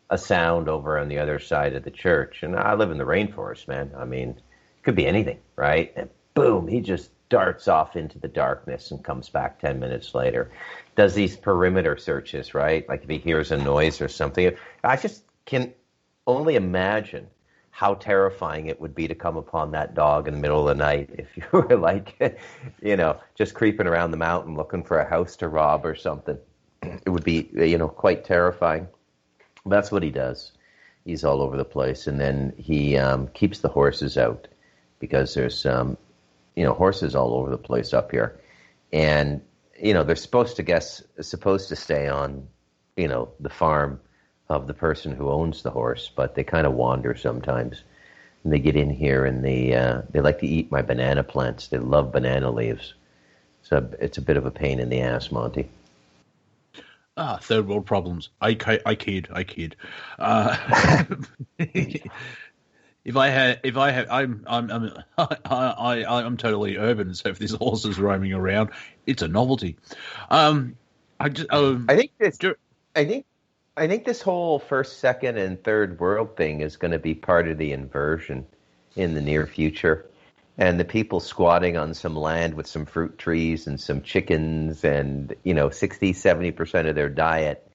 a sound over on the other side of the church. And I live in the rainforest, man. I mean, it could be anything, right? And boom, he just darts off into the darkness and comes back 10 minutes later. Does these perimeter searches, right? Like if he hears a noise or something. I just can only imagine how terrifying it would be to come upon that dog in the middle of the night if you were like, just creeping around the mountain looking for a house to rob or something. It would be, quite terrifying. That's what he does. He's all over the place. And then he keeps the horses out because there's, horses all over the place up here. And, they're supposed to stay on, the farm of the person who owns the horse, but they kind of wander sometimes. And they get in here and they like to eat my banana plants. They love banana leaves. So it's a bit of a pain in the ass, Monty. Third world problems. I kid. I'm totally urban. So if there's horses roaming around, it's a novelty. I just, I think this. I think. I think this whole first, second, and third world thing is going to be part of the inversion in the near future. And the people squatting on some land with some fruit trees and some chickens and, 60, 70% of their diet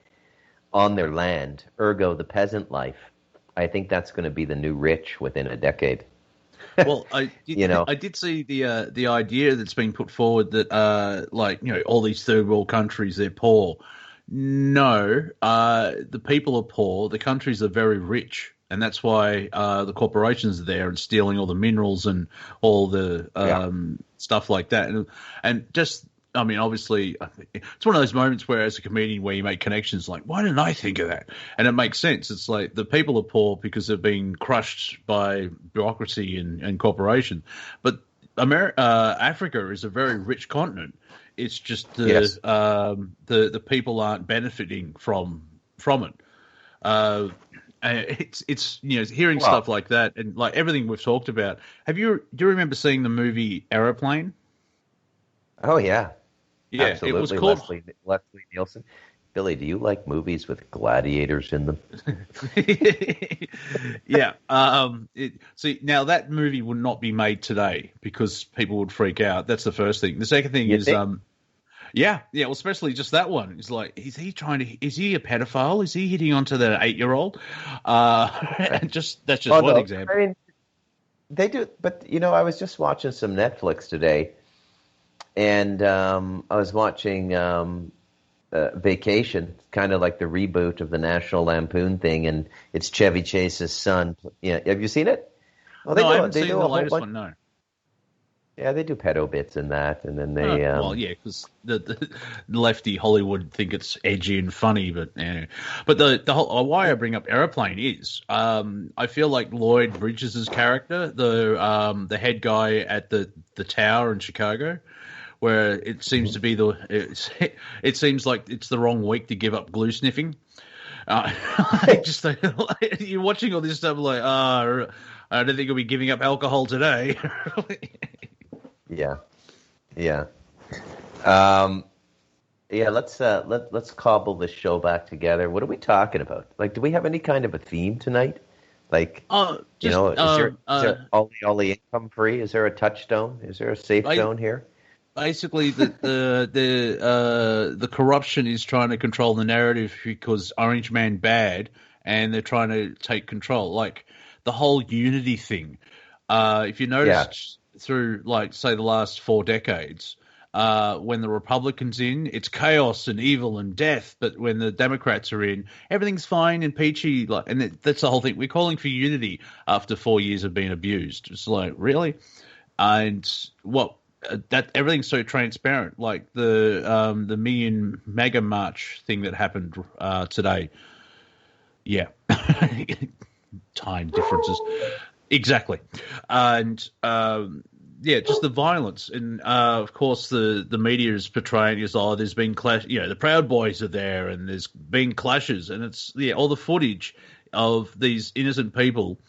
on their land, ergo the peasant life. I think that's going to be the new rich within a decade. Well, I did see the idea that's been put forward that all these third world countries, they're poor. No, the people are poor. The countries are very rich, and that's why the corporations are there and stealing all the minerals and all the stuff like that. And just, I mean, obviously, it's one of those moments where, as a comedian, where you make connections like, why didn't I think of that? And it makes sense. It's like the people are poor because they're being crushed by bureaucracy and corporation. But Africa is a very rich continent. It's just the people aren't benefiting from it. It's hearing stuff like that and like everything we've talked about. Do you remember seeing the movie Aeroplane? Oh yeah, absolutely. It was called Leslie Nielsen. Billy, do you like movies with gladiators in them? Yeah. See, now that movie would not be made today because people would freak out. That's the first thing. The second thing is, yeah. Well, especially just that one. It's like, is he a pedophile? Is he hitting onto the 8-year-old? That's just one example. I mean, they do, but I was just watching some Netflix today, and I was watching. Vacation, kind of like the reboot of the National Lampoon thing, and it's Chevy Chase's son. Yeah, have you seen it? Well, I haven't seen the latest one. No. Yeah, they do pedo bits in that, and then they. Because the lefty Hollywood think it's edgy and funny, but anyway. But the whole why I bring up Aeroplane is I feel like Lloyd Bridges' character, the head guy at the tower in Chicago, where it seems to be it seems like it's the wrong week to give up glue sniffing. You're watching all this stuff like, I don't think I'll be giving up alcohol today. Yeah. Let's cobble this show back together. What are we talking about? Like, do we have any kind of a theme tonight? Like, is there Ollie income free? Is there a touchstone? Is there a safe zone here? Basically, the corruption is trying to control the narrative because Orange Man bad, and they're trying to take control. Like the whole unity thing. If you noticed through, like, say, the last 4 decades, when the Republicans in, it's chaos and evil and death. But when the Democrats are in, everything's fine and peachy. Like, and that's the whole thing. We're calling for unity after 4 years of being abused. It's like, really? And what? That everything's so transparent, like the Million Mega March thing that happened today. Yeah, time differences, exactly, and just the violence, and of course the media is portraying as, there's been clash. The Proud Boys are there, and there's been clashes, and it's all the footage of these innocent people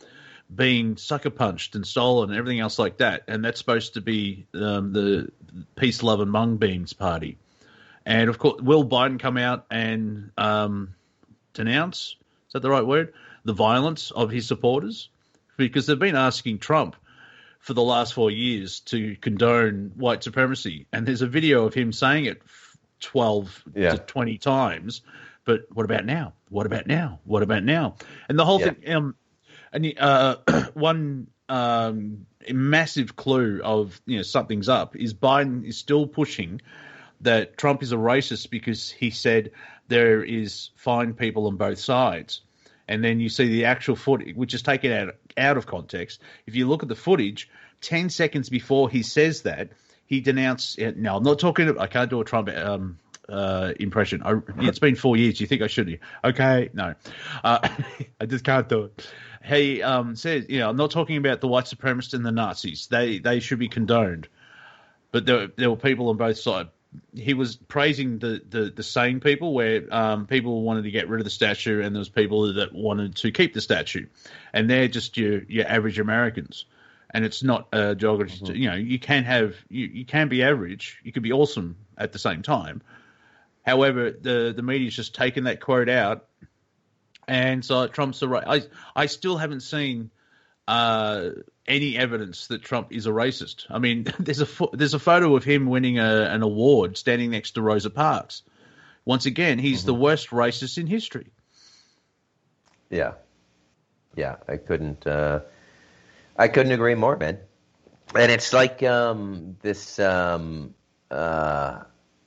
being sucker punched and stolen and everything else like that. And that's supposed to be the Peace, Love and Mung Beans party. And of course, will Biden come out and denounce, is that the right word, the violence of his supporters? Because they've been asking Trump for the last 4 years to condone white supremacy. And there's a video of him saying it 12 to 20 times. But what about now? What about now? What about now? And the whole thing... And one massive clue of something's up is Biden is still pushing that Trump is a racist because he said there is fine people on both sides. And then you see the actual footage, which is taken out of context. If you look at the footage, 10 seconds before he says that, he denounced. Now, I'm not talking. I can't do a Trump impression. It's been 4 years. You think I should? Okay, no, I just can't do it. He says, I'm not talking about the white supremacists and the Nazis. They should be condoned. But there were people on both sides. he was praising the sane people, where people wanted to get rid of the statue, and there was people that wanted to keep the statue, and they're just your average Americans. And it's not a geography. Mm-hmm. You know, you can be average. You can be awesome at the same time. However, the media's just taken that quote out, and so Trump's I still haven't seen any evidence that Trump is a racist. I mean, there's a photo of him winning an award standing next to Rosa Parks. Once again, he's the worst racist in history. Yeah, I couldn't agree more, man. And it's like this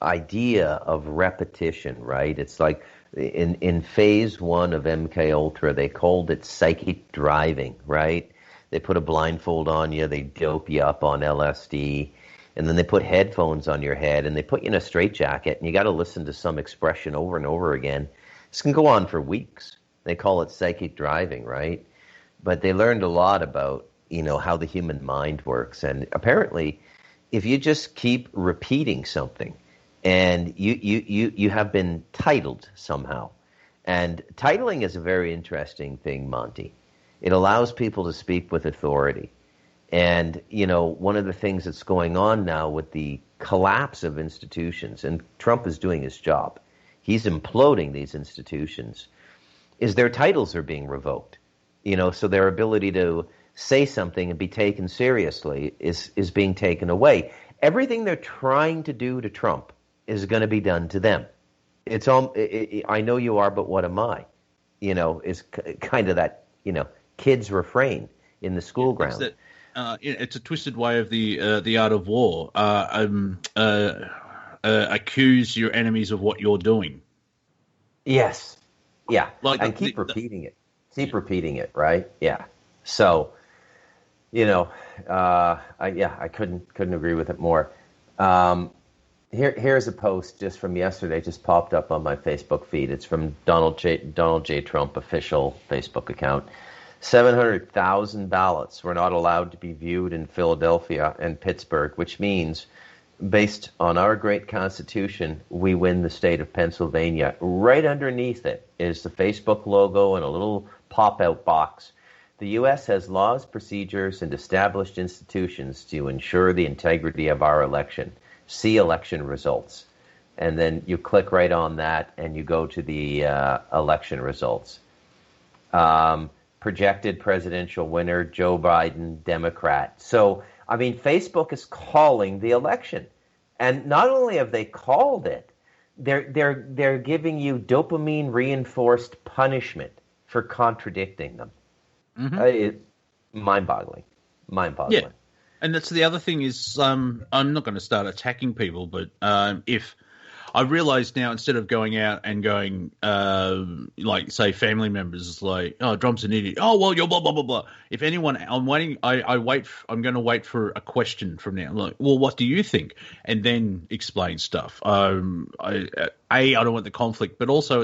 idea of repetition, right? It's like in phase 1 of MK Ultra, they called it psychic driving, right? They put a blindfold on you, they dope you up on LSD, and then they put headphones on your head, and they put you in a straitjacket, and you got to listen to some expression over and over again. This can go on for weeks. They call it psychic driving, right? But they learned a lot about, how the human mind works, and apparently, if you just keep repeating something, and you have been titled somehow, and titling is a very interesting thing, Monty. It allows people to speak with authority. And, one of the things that's going on now with the collapse of institutions, and Trump is doing his job, he's imploding these institutions, is their titles are being revoked. So their ability to say something and be taken seriously is being taken away. Everything they're trying to do to Trump is going to be done to them. It's all, I know you are, but what am I? Is kind of that, kids' refrain in the school ground. It's a twisted way of the art of war. Accuse your enemies of what you're doing. Yes. Yeah. And keep repeating it. Keep repeating it, right? Yeah. So, I couldn't agree with it more. Here's a post just from yesterday, just popped up on my Facebook feed. It's from Donald J. Trump official Facebook account. 700,000 ballots were not allowed to be viewed in Philadelphia and Pittsburgh, which means, based on our great Constitution, we win the state of Pennsylvania. Right underneath it is the Facebook logo and a little pop-out box. The U.S. has laws, procedures, and established institutions to ensure the integrity of our election. See election results. And then you click right on that and you go to the election results. Projected presidential winner, Joe Biden, Democrat. So, Facebook is calling the election. And not only have they called it, they're giving you dopamine reinforced punishment for contradicting them. Mm-hmm. Mind-boggling. Yeah. And that's the other thing is, I'm not going to start attacking people, but if I realize now, instead of going out and going, like, say, family members, like, oh, Trump's an idiot. Oh, well, you're blah, blah, blah, blah. If anyone, I'm waiting, I'm going to wait for a question from now. I'm like, well, what do you think? And then explain stuff. I don't want the conflict, but also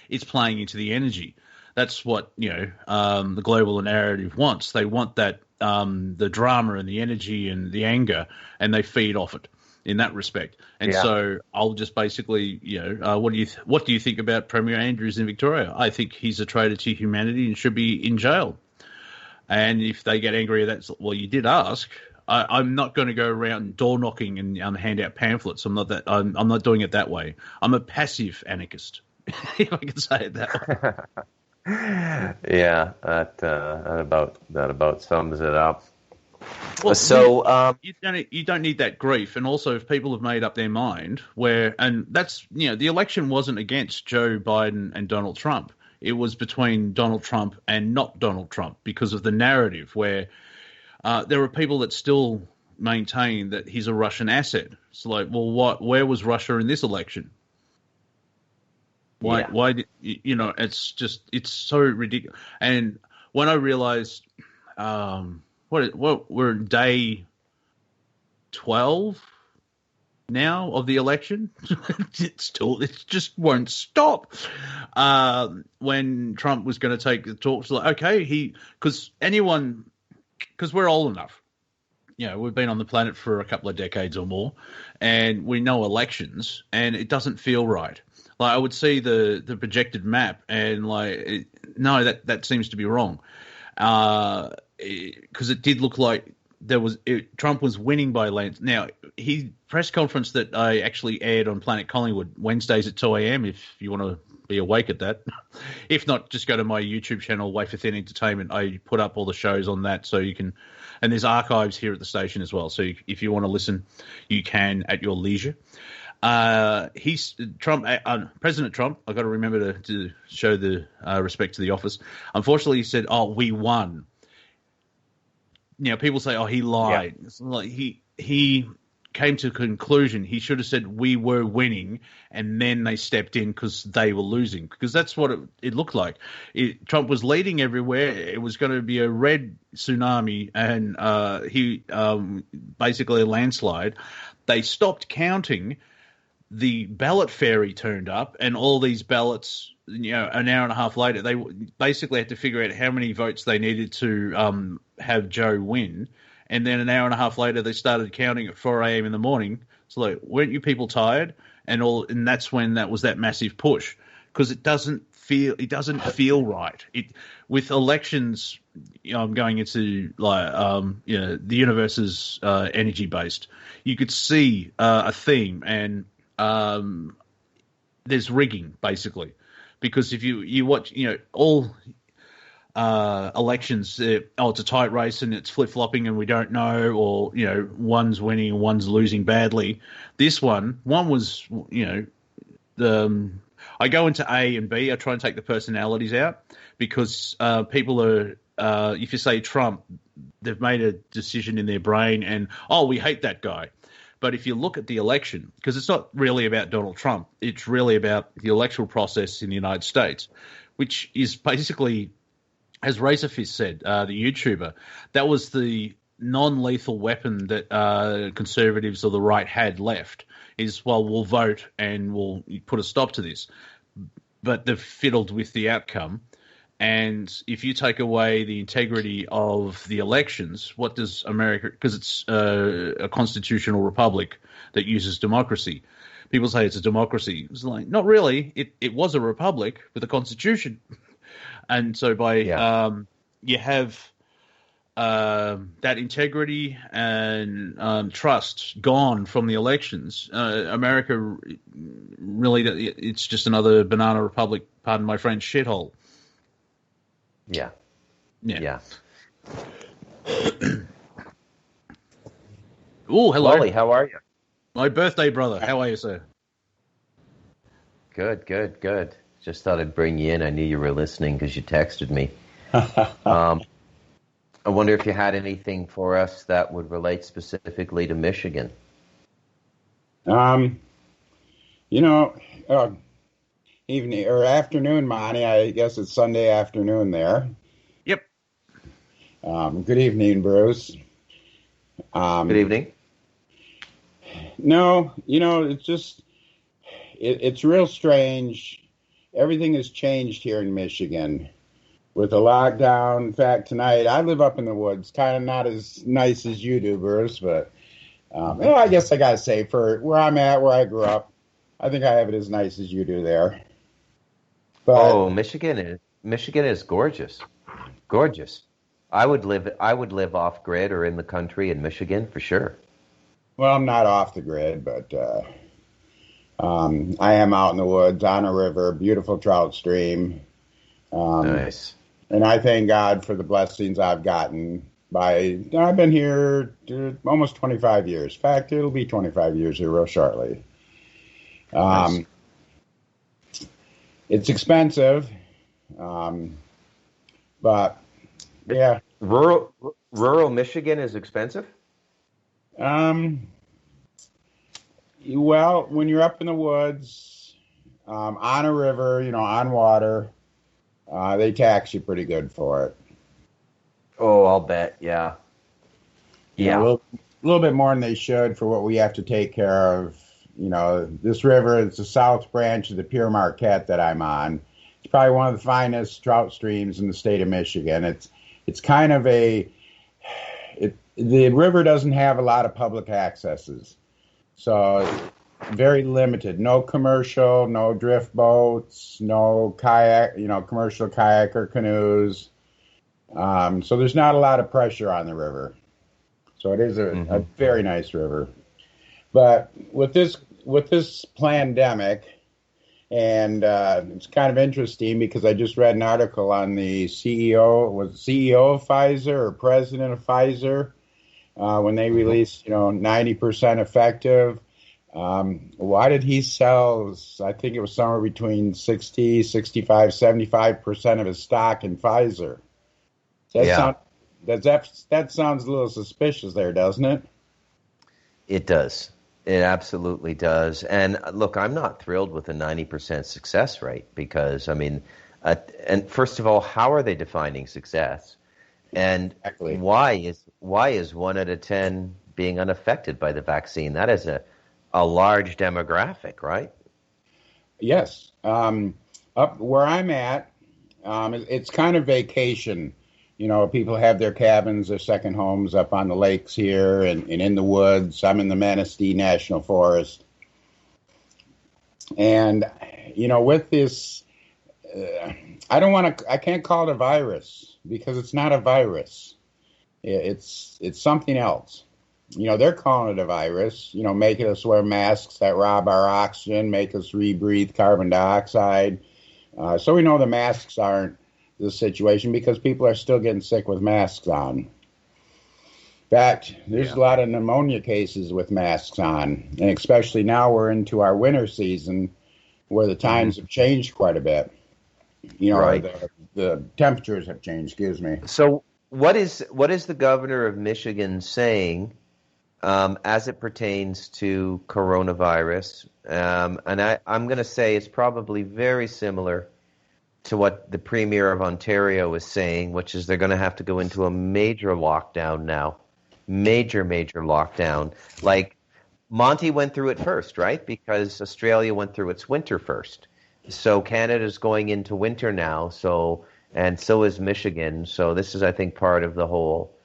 it's playing into the energy. That's what, the global narrative wants. They want that, the drama and the energy and the anger, and they feed off it in that respect. And so I'll just basically, what do you think about Premier Andrews in Victoria? I think he's a traitor to humanity and should be in jail. And if they get angry, you did ask. I'm not going to go around door knocking and hand out pamphlets. I'm not doing it that way. I'm a passive anarchist, if I can say it that way. Yeah, that about sums it up. Well, so you don't need that grief, and also if people have made up their mind, and that's the election wasn't against Joe Biden and Donald Trump. It was between Donald Trump and not Donald Trump because of the narrative where there are people that still maintain that he's a Russian asset. It's like, well, where was Russia in this election? Why did, it's so ridiculous. And when I realized, we're in day 12 now of the election. It just won't stop. When Trump was going to take the talks, like, okay, because we're old enough. we've been on the planet for a couple of decades or more, and we know elections, and it doesn't feel right. Like, I would see the projected map, and no, that seems to be wrong, because it did look like Trump was winning by land. Now, press conference that I actually aired on Planet Collingwood Wednesdays at 2 a.m. If you want to be awake at that. If not, just go to my YouTube channel, Wafer Thin Entertainment. I put up all the shows on that, so you can. And there's archives here at the station as well. So if you want to listen, you can at your leisure. President Trump. I've got to remember to show the respect to the office. Unfortunately, he said, "Oh, we won." People say, "Oh, he lied." Yeah. It's like he came to a conclusion. He should have said, "We were winning," and then they stepped in because they were losing. Because that's what it looked like. Trump was leading everywhere. It was going to be a red tsunami, and basically a landslide. They stopped counting. The ballot fairy turned up, and all these ballots, an hour and a half later, they basically had to figure out how many votes they needed to have Joe win. And then an hour and a half later, they started counting at 4 a.m. in the morning. So, like, weren't you people tired? And that's when that was that massive push, because it doesn't feel right. With elections, I'm going into the universe is energy based. You could see a theme, and there's rigging basically, because if you watch, all elections, it's a tight race and it's flip-flopping and we don't know, or one's winning and one's losing badly. This one was I go into A and B. I try and take the personalities out, because people are if you say Trump, they've made a decision in their brain and, oh, we hate that guy. But if you look at the election, because it's not really about Donald Trump, it's really about the electoral process in the United States, which is basically, as Razorfist said, the YouTuber, that was the non-lethal weapon that conservatives or the right had left, is, well, we'll vote and we'll put a stop to this. But they've fiddled with the outcome. And if you take away the integrity of the elections, what does America, because it's a constitutional republic that uses democracy. People say it's a democracy. It's like, not really. It was a republic with a constitution. And so you have that integrity and trust gone from the elections. America really, it's just another banana republic, pardon my French, shithole. Yeah. Oh, hello. Wally, how are you? My birthday brother. How are you, sir? Good. Just thought I'd bring you in. I knew you were listening because you texted me. I wonder if you had anything for us that would relate specifically to Michigan. Evening or afternoon, Monty. I guess it's Sunday afternoon there. Yep. Good evening, Bruce. Good evening. No, it's just, it's real strange. Everything has changed here in Michigan with the lockdown. In fact, tonight, I live up in the woods, kind of not as nice as you do, Bruce, but I guess I got to say, for where I'm at, where I grew up, I think I have it as nice as you do there. But, Michigan is gorgeous. I would live off grid or in the country in Michigan for sure. Well, I'm not off the grid, but I am out in the woods on a river, beautiful trout stream. Nice. And I thank God for the blessings I've gotten. I've been here almost 25 years. In fact, it'll be 25 years here real shortly. Nice. It's expensive, but yeah. Rural Michigan is expensive? Well, when you're up in the woods, on a river, on water, they tax you pretty good for it. Oh, I'll bet. Yeah. A little bit more than they should for what we have to take care of. This river is the south branch of the Pure Marquette that I'm on. It's probably one of the finest trout streams in the state of Michigan. It's kind of the river doesn't have a lot of public accesses. So very limited. No commercial, no drift boats, no kayak, commercial kayak or canoes. So there's not a lot of pressure on the river. So it is a very nice river. But with this pandemic, and it's kind of interesting because I just read an article on the CEO of Pfizer or president of Pfizer when they released, 90% effective. Why did he sell, I think it was somewhere between 60, 65, 75% of his stock in Pfizer? That sounds a little suspicious there, doesn't it? It does. It absolutely does. And look, I'm not thrilled with a 90% success rate because, and first of all, how are they defining success? And exactly. why is 1 out of 10 being unaffected by the vaccine? That is a large demographic, right? Yes. Up where I'm at, it's kind of vacation. People have their cabins, their second homes up on the lakes here and in the woods. I'm in the Manistee National Forest. And, with this, I can't call it a virus because it's not a virus. It's something else. They're calling it a virus, making us wear masks that rob our oxygen, make us rebreathe carbon dioxide. So we know the masks aren't the situation because people are still getting sick with masks on. In fact, there's a lot of pneumonia cases with masks on, and especially now we're into our winter season where the times have changed quite a bit. Right. The temperatures have changed, excuse me. So what is the governor of Michigan saying as it pertains to coronavirus? And I'm going to say it's probably very similar to what the Premier of Ontario is saying, which is they're going to have to go into a major lockdown now. Major lockdown. Like, Monty went through it first, right? Because Australia went through its winter first. So Canada's going into winter now, and so is Michigan. So this is, I think, part of the whole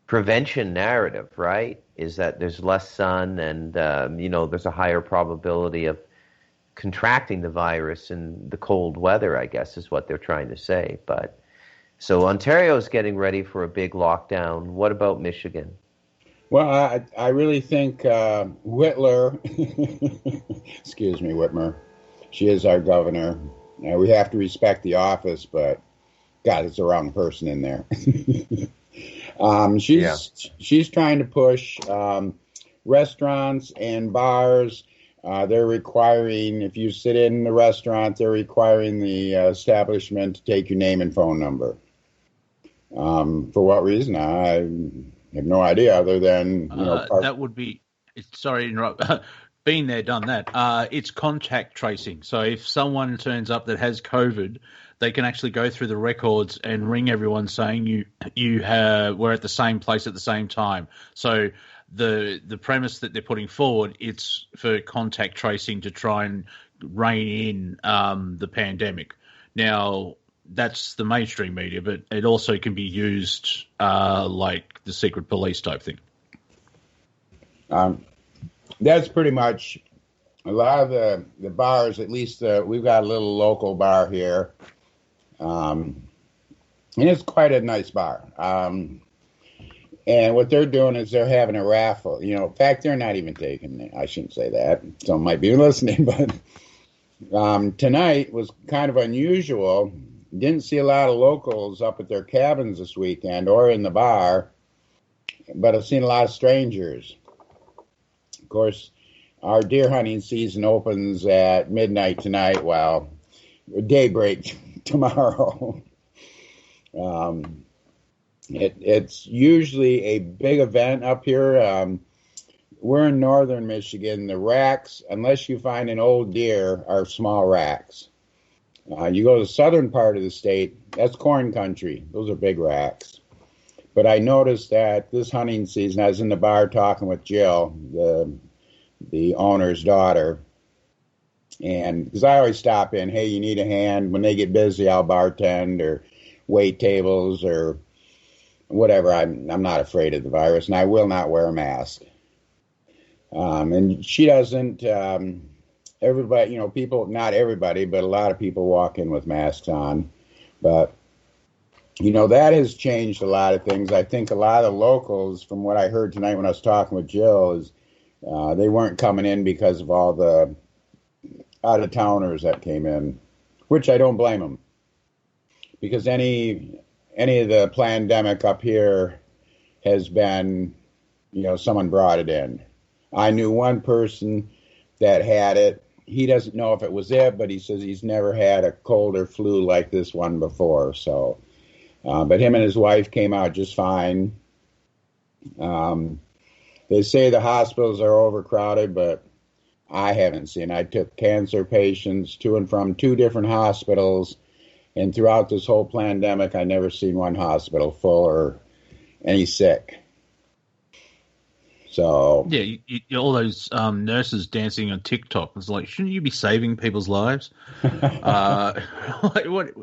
prevention narrative, right? Is that there's less sun and, there's a higher probability of contracting the virus in the cold weather, I guess, is what they're trying to say. But so Ontario's getting ready for a big lockdown. What about Michigan? Well, I really think Whitler, excuse me, Whitmer, she is our governor. We have to respect the office, but God, it's the wrong person in there. She's trying to push restaurants and bars. They're requiring, if you sit in the restaurant, they're requiring the establishment to take your name and phone number. For what reason? I have no idea other than, that would be, sorry to interrupt, been there, done that. It's contact tracing. So if someone turns up that has COVID, they can actually go through the records and ring everyone saying you were at the same place at the same time. So the premise that they're putting forward, it's for contact tracing to try and rein in the pandemic. Now, that's the mainstream media, but it also can be used like the secret police type thing. That's pretty much a lot of the bars, at least we've got a little local bar here. And it's quite a nice bar. And what they're doing is they're having a raffle. In fact, they're not even taking it. I shouldn't say that. Some might be listening, but tonight was kind of unusual. Didn't see a lot of locals up at their cabins this weekend or in the bar, but I've seen a lot of strangers. Of course, our deer hunting season opens at midnight tonight, daybreak tomorrow. It's usually a big event up here. We're in northern Michigan. The racks, unless you find an old deer, are small racks. You go to the southern part of the state, that's corn country. Those are big racks. But I noticed that this hunting season, I was in the bar talking with Jill, the owner's daughter. And because I always stop in, hey, you need a hand? When they get busy, I'll bartend or wait tables or whatever. I'm not afraid of the virus, and I will not wear a mask. And she doesn't. Everybody, people, not everybody, but a lot of people walk in with masks on. But, that has changed a lot of things. I think a lot of the locals, from what I heard tonight when I was talking with Jill, is they weren't coming in because of all the out-of-towners that came in, which I don't blame them. Because any of the pandemic up here has been, someone brought it in. I knew one person that had it. He doesn't know if it was it, but he says he's never had a cold or flu like this one before. So, but him and his wife came out just fine. They say the hospitals are overcrowded, but I haven't seen. I took cancer patients to and from 2 different hospitals, and throughout this whole pandemic, I never seen one hospital full or any sick. So yeah, all those nurses dancing on TikTok. It's like, shouldn't you be saving people's lives? Like what?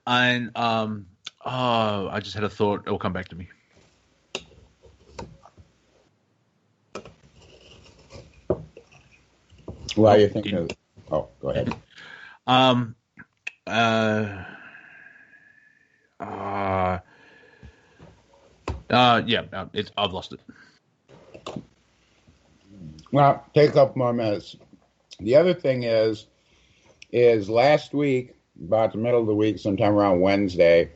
And I just had a thought. It'll come back to me. Well, you think? Oh, go ahead. I've lost it. Well, take a couple more minutes. The other thing is last week, about the middle of the week, sometime around Wednesday,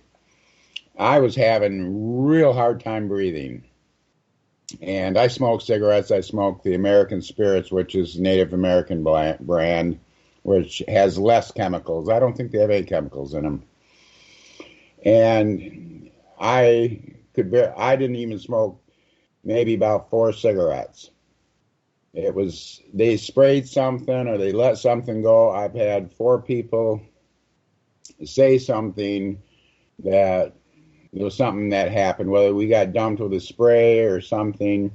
I was having real hard time breathing. And I smoke cigarettes. I smoke the American Spirits, which is Native American brand, which has less chemicals. I don't think they have any chemicals in them. And I didn't even smoke maybe about 4 cigarettes. They sprayed something or they let something go. I've had 4 people say something that there was something that happened, whether we got dumped with a spray or something.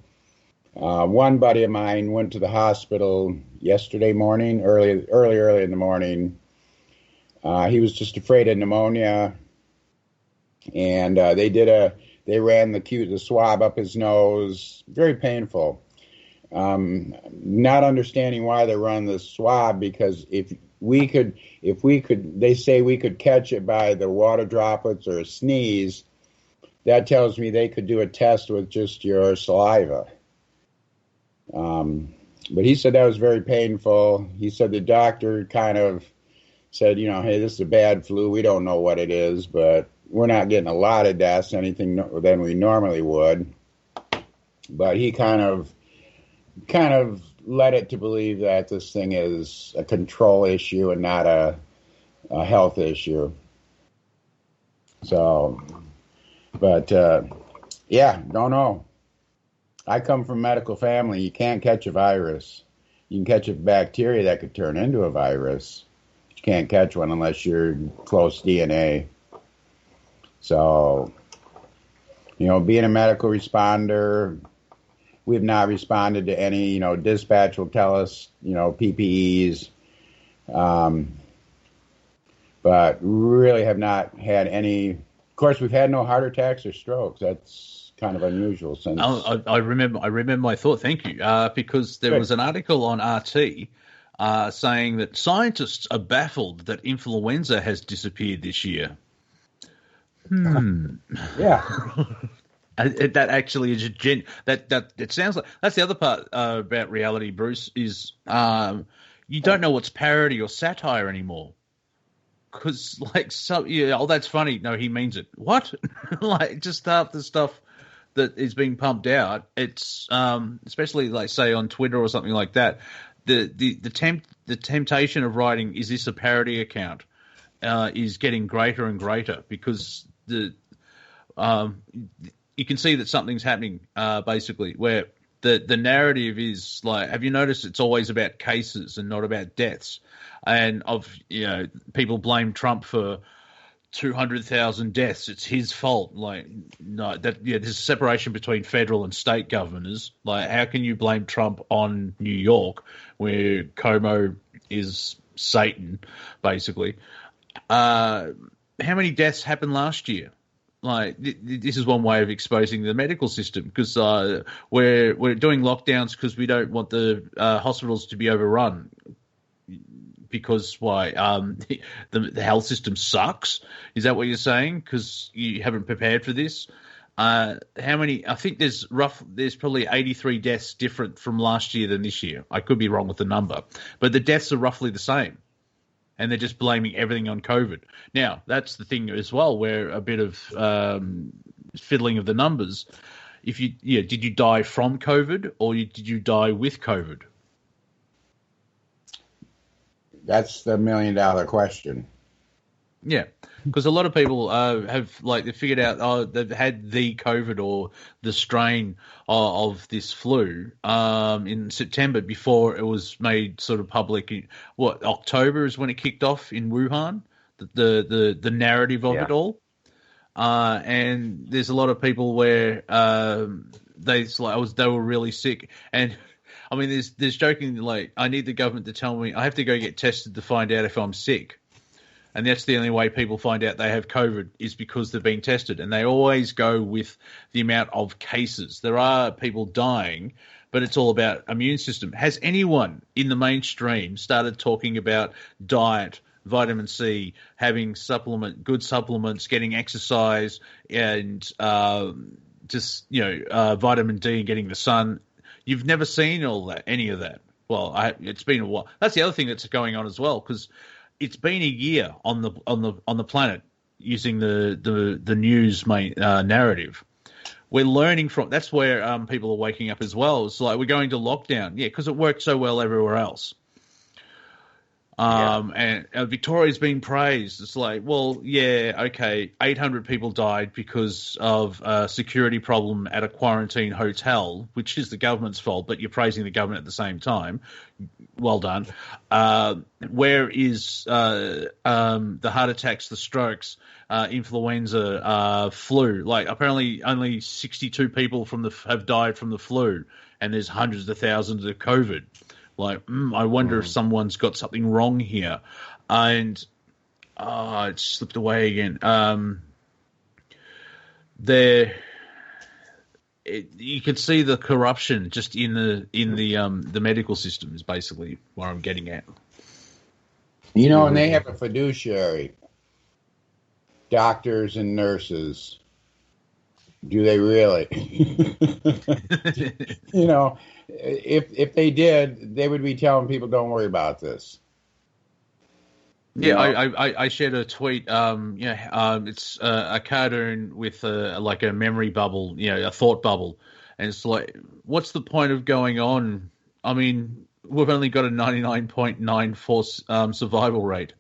One buddy of mine went to the hospital yesterday morning, early in the morning. He was just afraid of pneumonia, and they ran the swab up his nose, very painful. Not understanding why they run the swab, because if we could, they say we could catch it by the water droplets or a sneeze. That tells me they could do a test with just your saliva. But he said that was very painful. He said the doctor kind of said, hey, this is a bad flu. We don't know what it is, but we're not getting a lot of deaths, anything than we normally would. But he kind of led it to believe that this thing is a control issue and not a health issue. So, but don't know. I come from a medical family. You can't catch a virus. You can catch a bacteria that could turn into a virus. But you can't catch one unless you're close DNA. So, being a medical responder, we've not responded to any, dispatch will tell us, PPEs, but really have not had any. Of course, we've had no heart attacks or strokes. That's kind of unusual. Since I remember my thought. Thank you, because there was an article on RT saying that scientists are baffled that influenza has disappeared this year. Yeah. That actually is that it sounds like that's the other part about reality, Bruce, is you don't know what's parody or satire anymore, because that's funny. No, he means it. What? Like, just half the stuff that is being pumped out. It's especially like, say, on Twitter or something like that. The temptation of writing, is this a parody account, is getting greater and greater, because you can see that something's happening, basically, where the narrative is like, have you noticed it's always about cases and not about deaths? And people blame Trump for 200,000 deaths. It's his fault. Like, no, there's a separation between federal and state governors. Like, how can you blame Trump on New York, where Como is Satan, basically? How many deaths happened last year? like this is one way of exposing the medical system, because we're doing lockdowns because we don't want the hospitals to be overrun. Because why? The health system sucks. Is that what you're saying? Because you haven't prepared for this. How many? I think there's probably 83 deaths different from last year than this year. I could be wrong with the number, but the deaths are roughly the same, and they're just blaming everything on COVID. Now that's the thing as well, where a bit of fiddling of the numbers. Did you die from COVID or did you die with COVID? That's the $1 million question. Yeah, because a lot of people have they figured out they've had the COVID or the strain of this flu in September before it was made sort of public. October is when it kicked off in Wuhan. The narrative of it all, and there's a lot of people where they were really sick. And I mean, there's joking like, I need the government to tell me I have to go get tested to find out if I'm sick. And that's the only way people find out they have COVID, is because they're being tested. And they always go with the amount of cases. There are people dying, but it's all about immune system. Has anyone in the mainstream started talking about diet, vitamin C, having good supplements, getting exercise, and vitamin D and getting the sun? You've never seen any of that. Well, it's been a while. That's the other thing that's going on as well, because it's been a year on the planet using the news narrative. We're learning from. That's where people are waking up as well. It's like we're going to lockdown, because it worked so well everywhere else. And Victoria's been praised. It's like, well, yeah, okay, 800 people died because of a security problem at a quarantine hotel, which is the government's fault, but you're praising the government at the same time. Well done. Where is the heart attacks, the strokes, influenza, flu? Like, apparently only 62 people have died from the flu, and there's hundreds of thousands of COVID. Like, I wonder if someone's got something wrong here. And it slipped away again. You could see the corruption just in the medical system is basically what I'm getting at. And they have a fiduciary, doctors and nurses. Do they really? If they did, they would be telling people, don't worry about this. Yeah, I shared a tweet. It's a cartoon with a memory bubble, a thought bubble. And it's like, what's the point of going on? I mean, we've only got a 99.94 survival rate.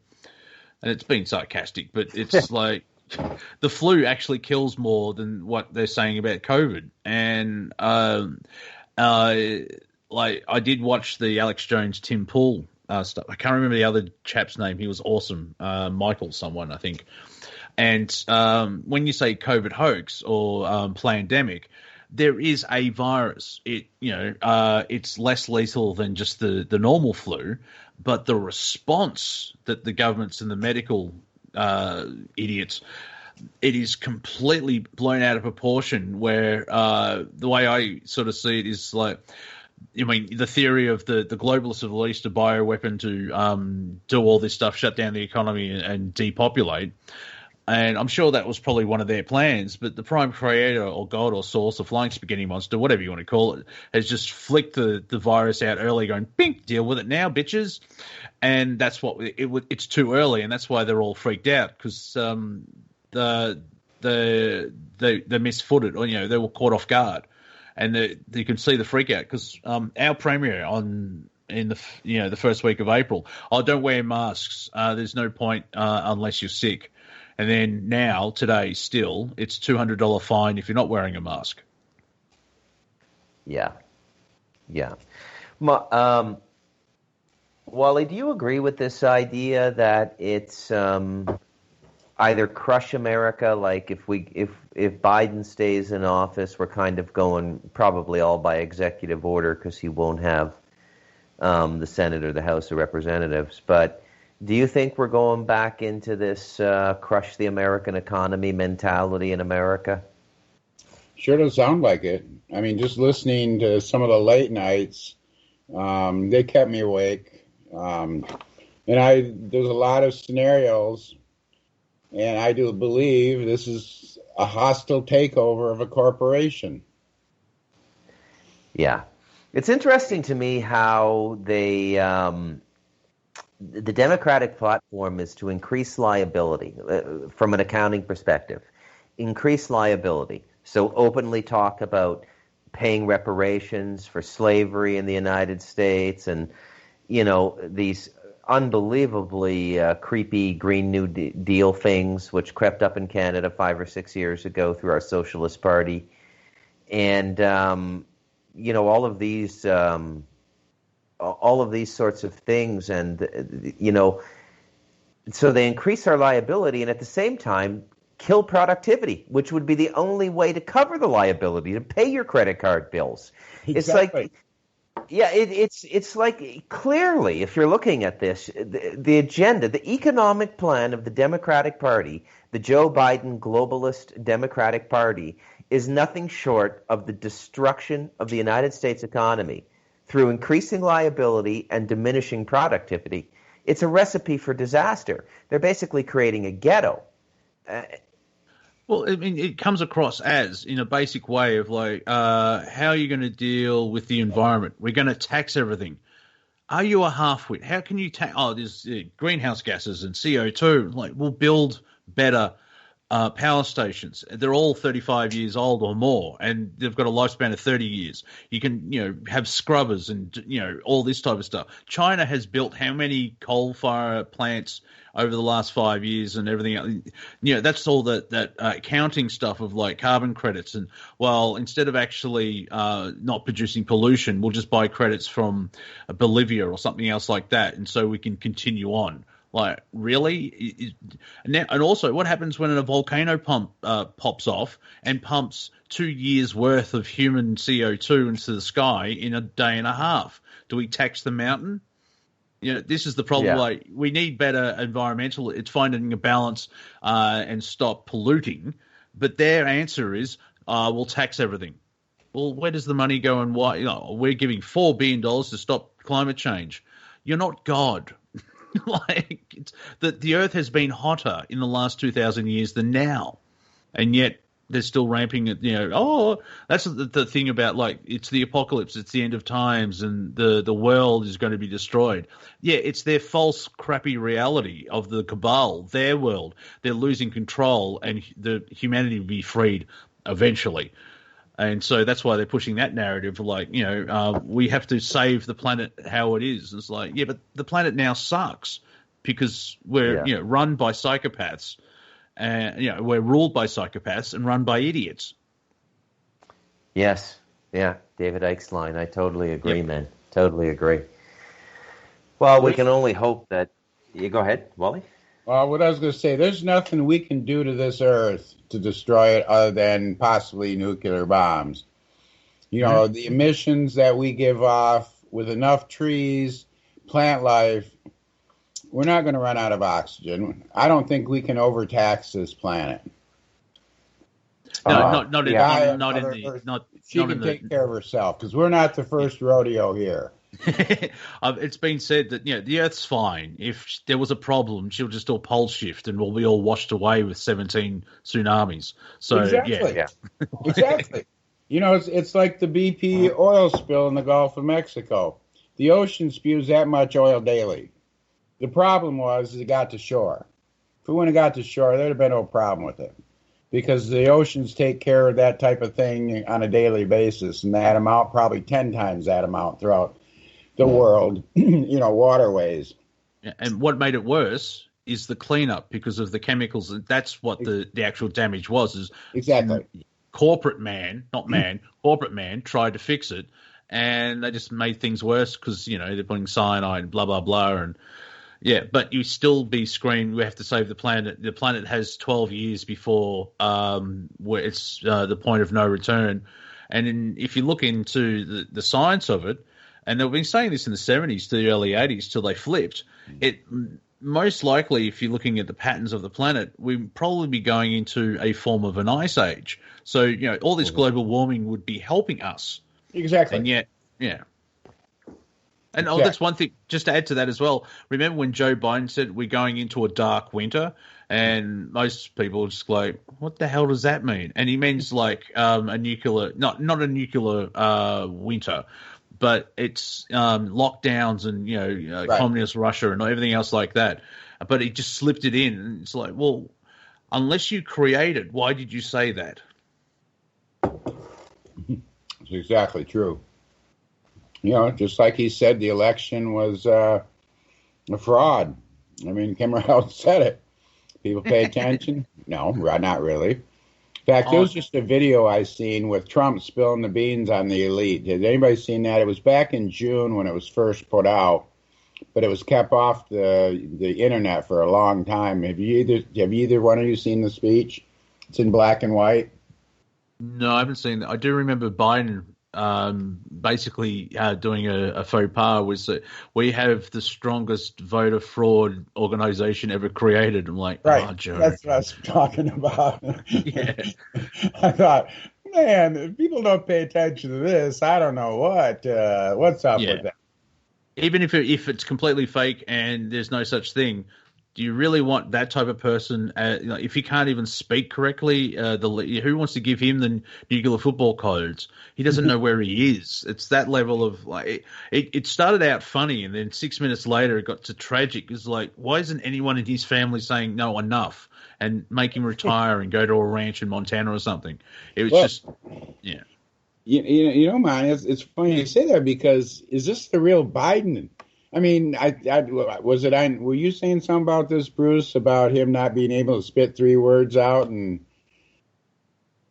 And it's been sarcastic, but it's like, the flu actually kills more than what they're saying about COVID. And I did watch the Alex Jones, Tim Pool stuff. I can't remember the other chap's name. He was awesome. Michael someone, I think. And when you say COVID hoax or plandemic, there is a virus. It's less lethal than just the normal flu, but the response that the governments and the medical idiots, it is completely blown out of proportion, where the way I sort of see it is like, the theory of the globalists have released a bioweapon to do all this stuff, shut down the economy and depopulate. And I'm sure that was probably one of their plans, but the prime creator or God or source or flying spaghetti monster, whatever you want to call it, has just flicked the virus out early, going, bink, deal with it now, bitches. And that's what it's too early, and that's why they're all freaked out, because they misfooted, or they were caught off guard, and you can see the freak out, because our premier in the first week of April, don't wear masks. There's no point unless you're sick. And then now, today, still, it's $200 fine if you're not wearing a mask. Yeah. Wally, do you agree with this idea that it's either crush America, like if Biden stays in office, we're kind of going probably all by executive order because he won't have the Senate or the House of Representatives, but Do you think we're going back into this crush the American economy mentality in America? Sure does sound like it. I mean, just listening to some of the late nights, they kept me awake. And there's a lot of scenarios, and I do believe this is a hostile takeover of a corporation. Yeah. It's interesting to me how they, the Democratic platform is to increase liability from an accounting perspective. Increase liability. So openly talk about paying reparations for slavery in the United States and, these unbelievably creepy Green New Deal things which crept up in Canada 5 or 6 years ago through our Socialist Party. And, all of these sorts of things. And, so they increase our liability and at the same time kill productivity, which would be the only way to cover the liability, to pay your credit card bills. Exactly. It's like clearly, if you're looking at this, the agenda, the economic plan of the Democratic Party, the Joe Biden globalist Democratic Party, is nothing short of the destruction of the United States economy through increasing liability and diminishing productivity. It's a recipe for disaster. They're basically creating a ghetto. Well, I mean, it comes across as, in a basic way of like, how are you going to deal with the environment? We're going to tax everything. Are you a half-wit? How can you tax? Oh, there's greenhouse gases and CO2. Like, we'll build better power stations. They're all 35 years old or more, and they've got a lifespan of 30 years. You can, have scrubbers and, all this type of stuff. China has built how many coal-fired plants over the last 5 years and everything else. That's all that accounting stuff of like carbon credits. And, well, instead of actually not producing pollution, we'll just buy credits from Bolivia or something else like that. And so we can continue on. Like, really? And also, what happens when a volcano pops off and pumps 2 years' worth of human CO2 into the sky in a day and a half? Do we tax the mountain? This is the problem. Yeah. Like, we need better environmental. It's finding a balance and stop polluting. But their answer is, we'll tax everything. Well, where does the money go and why? We're giving $4 billion to stop climate change. You're not God. Like, the Earth has been hotter in the last 2,000 years than now, and yet they're still ramping it. That's the thing about, like, it's the apocalypse, it's the end of times, and the world is going to be destroyed. Yeah, it's their false, crappy reality of the cabal, their world. They're losing control, and the humanity will be freed eventually. And so that's why they're pushing that narrative, like, we have to save the planet how it is. It's like, yeah, but the planet now sucks because we're, run by psychopaths. And, we're ruled by psychopaths and run by idiots. Yes. Yeah. David Icke's line. I totally agree, man. Totally agree. Well, we can only hope that... You go ahead, Wally. What I was going to say, there's nothing we can do to this Earth to destroy it other than possibly nuclear bombs. The emissions that we give off with enough trees, plant life, we're not going to run out of oxygen. I don't think we can overtax this planet. She can take care of herself because we're not the first rodeo here. It's been said that the Earth's fine. If there was a problem, she'll just do a pole shift, and we'll be all washed away with 17 tsunamis. So exactly. Exactly. It's like the BP oil spill in the Gulf of Mexico. The ocean spews that much oil daily. The problem was it got to shore. If it wouldn't have got to shore, there'd have been no problem with it, because the oceans take care of that type of thing on a daily basis, and that amount, probably 10 times that amount throughout the world, waterways. And what made it worse is the cleanup because of the chemicals. And that's what the actual damage was. Is exactly. Corporate man tried to fix it, and they just made things worse because, they're putting cyanide and blah, blah, blah. And but you still be screamed, we have to save the planet. The planet has 12 years before where it's the point of no return. And if you look into the science of it, and they've been saying this in the 70s to the early 80s till they flipped, most likely, if you're looking at the patterns of the planet, we'd probably be going into a form of an ice age. So, all this global warming would be helping us. Exactly. And yet, yeah. And that's one thing, just to add to that as well. Remember when Joe Biden said we're going into a dark winter? And most people just like, what the hell does that mean? And he means like a nuclear, not a nuclear winter, but it's lockdowns and communist Russia and everything else like that. But he just slipped it in, and it's like, well, unless you created, why did you say that? It's exactly true. Just like he said, the election was a fraud. I mean, came out and said it. People pay attention? No, not really. In fact, there was just a video I seen with Trump spilling the beans on the elite. Has anybody seen that? It was back in June when it was first put out, but it was kept off the internet for a long time. Have either one of you seen the speech? It's in black and white. No, I haven't seen that. I do remember Biden basically doing a faux pas, was that we have the strongest voter fraud organization ever created. I'm like, right. Oh, Joe. That's what I was talking about. Yeah. I thought, man, if people don't pay attention to this, I don't know what's up with that. Even if it's completely fake and there's no such thing, do you really want that type of person? If he can't even speak correctly, who wants to give him the nuclear football codes? He doesn't know where he is. It's that level of like. It started out funny, and then 6 minutes later, it got to tragic. It's like, why isn't anyone in his family saying no, enough, and make him retire and go to a ranch in Montana or something? It was just, yeah. Man, it's funny you say that, because is this the real Biden? I mean, were you saying something about this, Bruce, about him not being able to spit 3 words out? And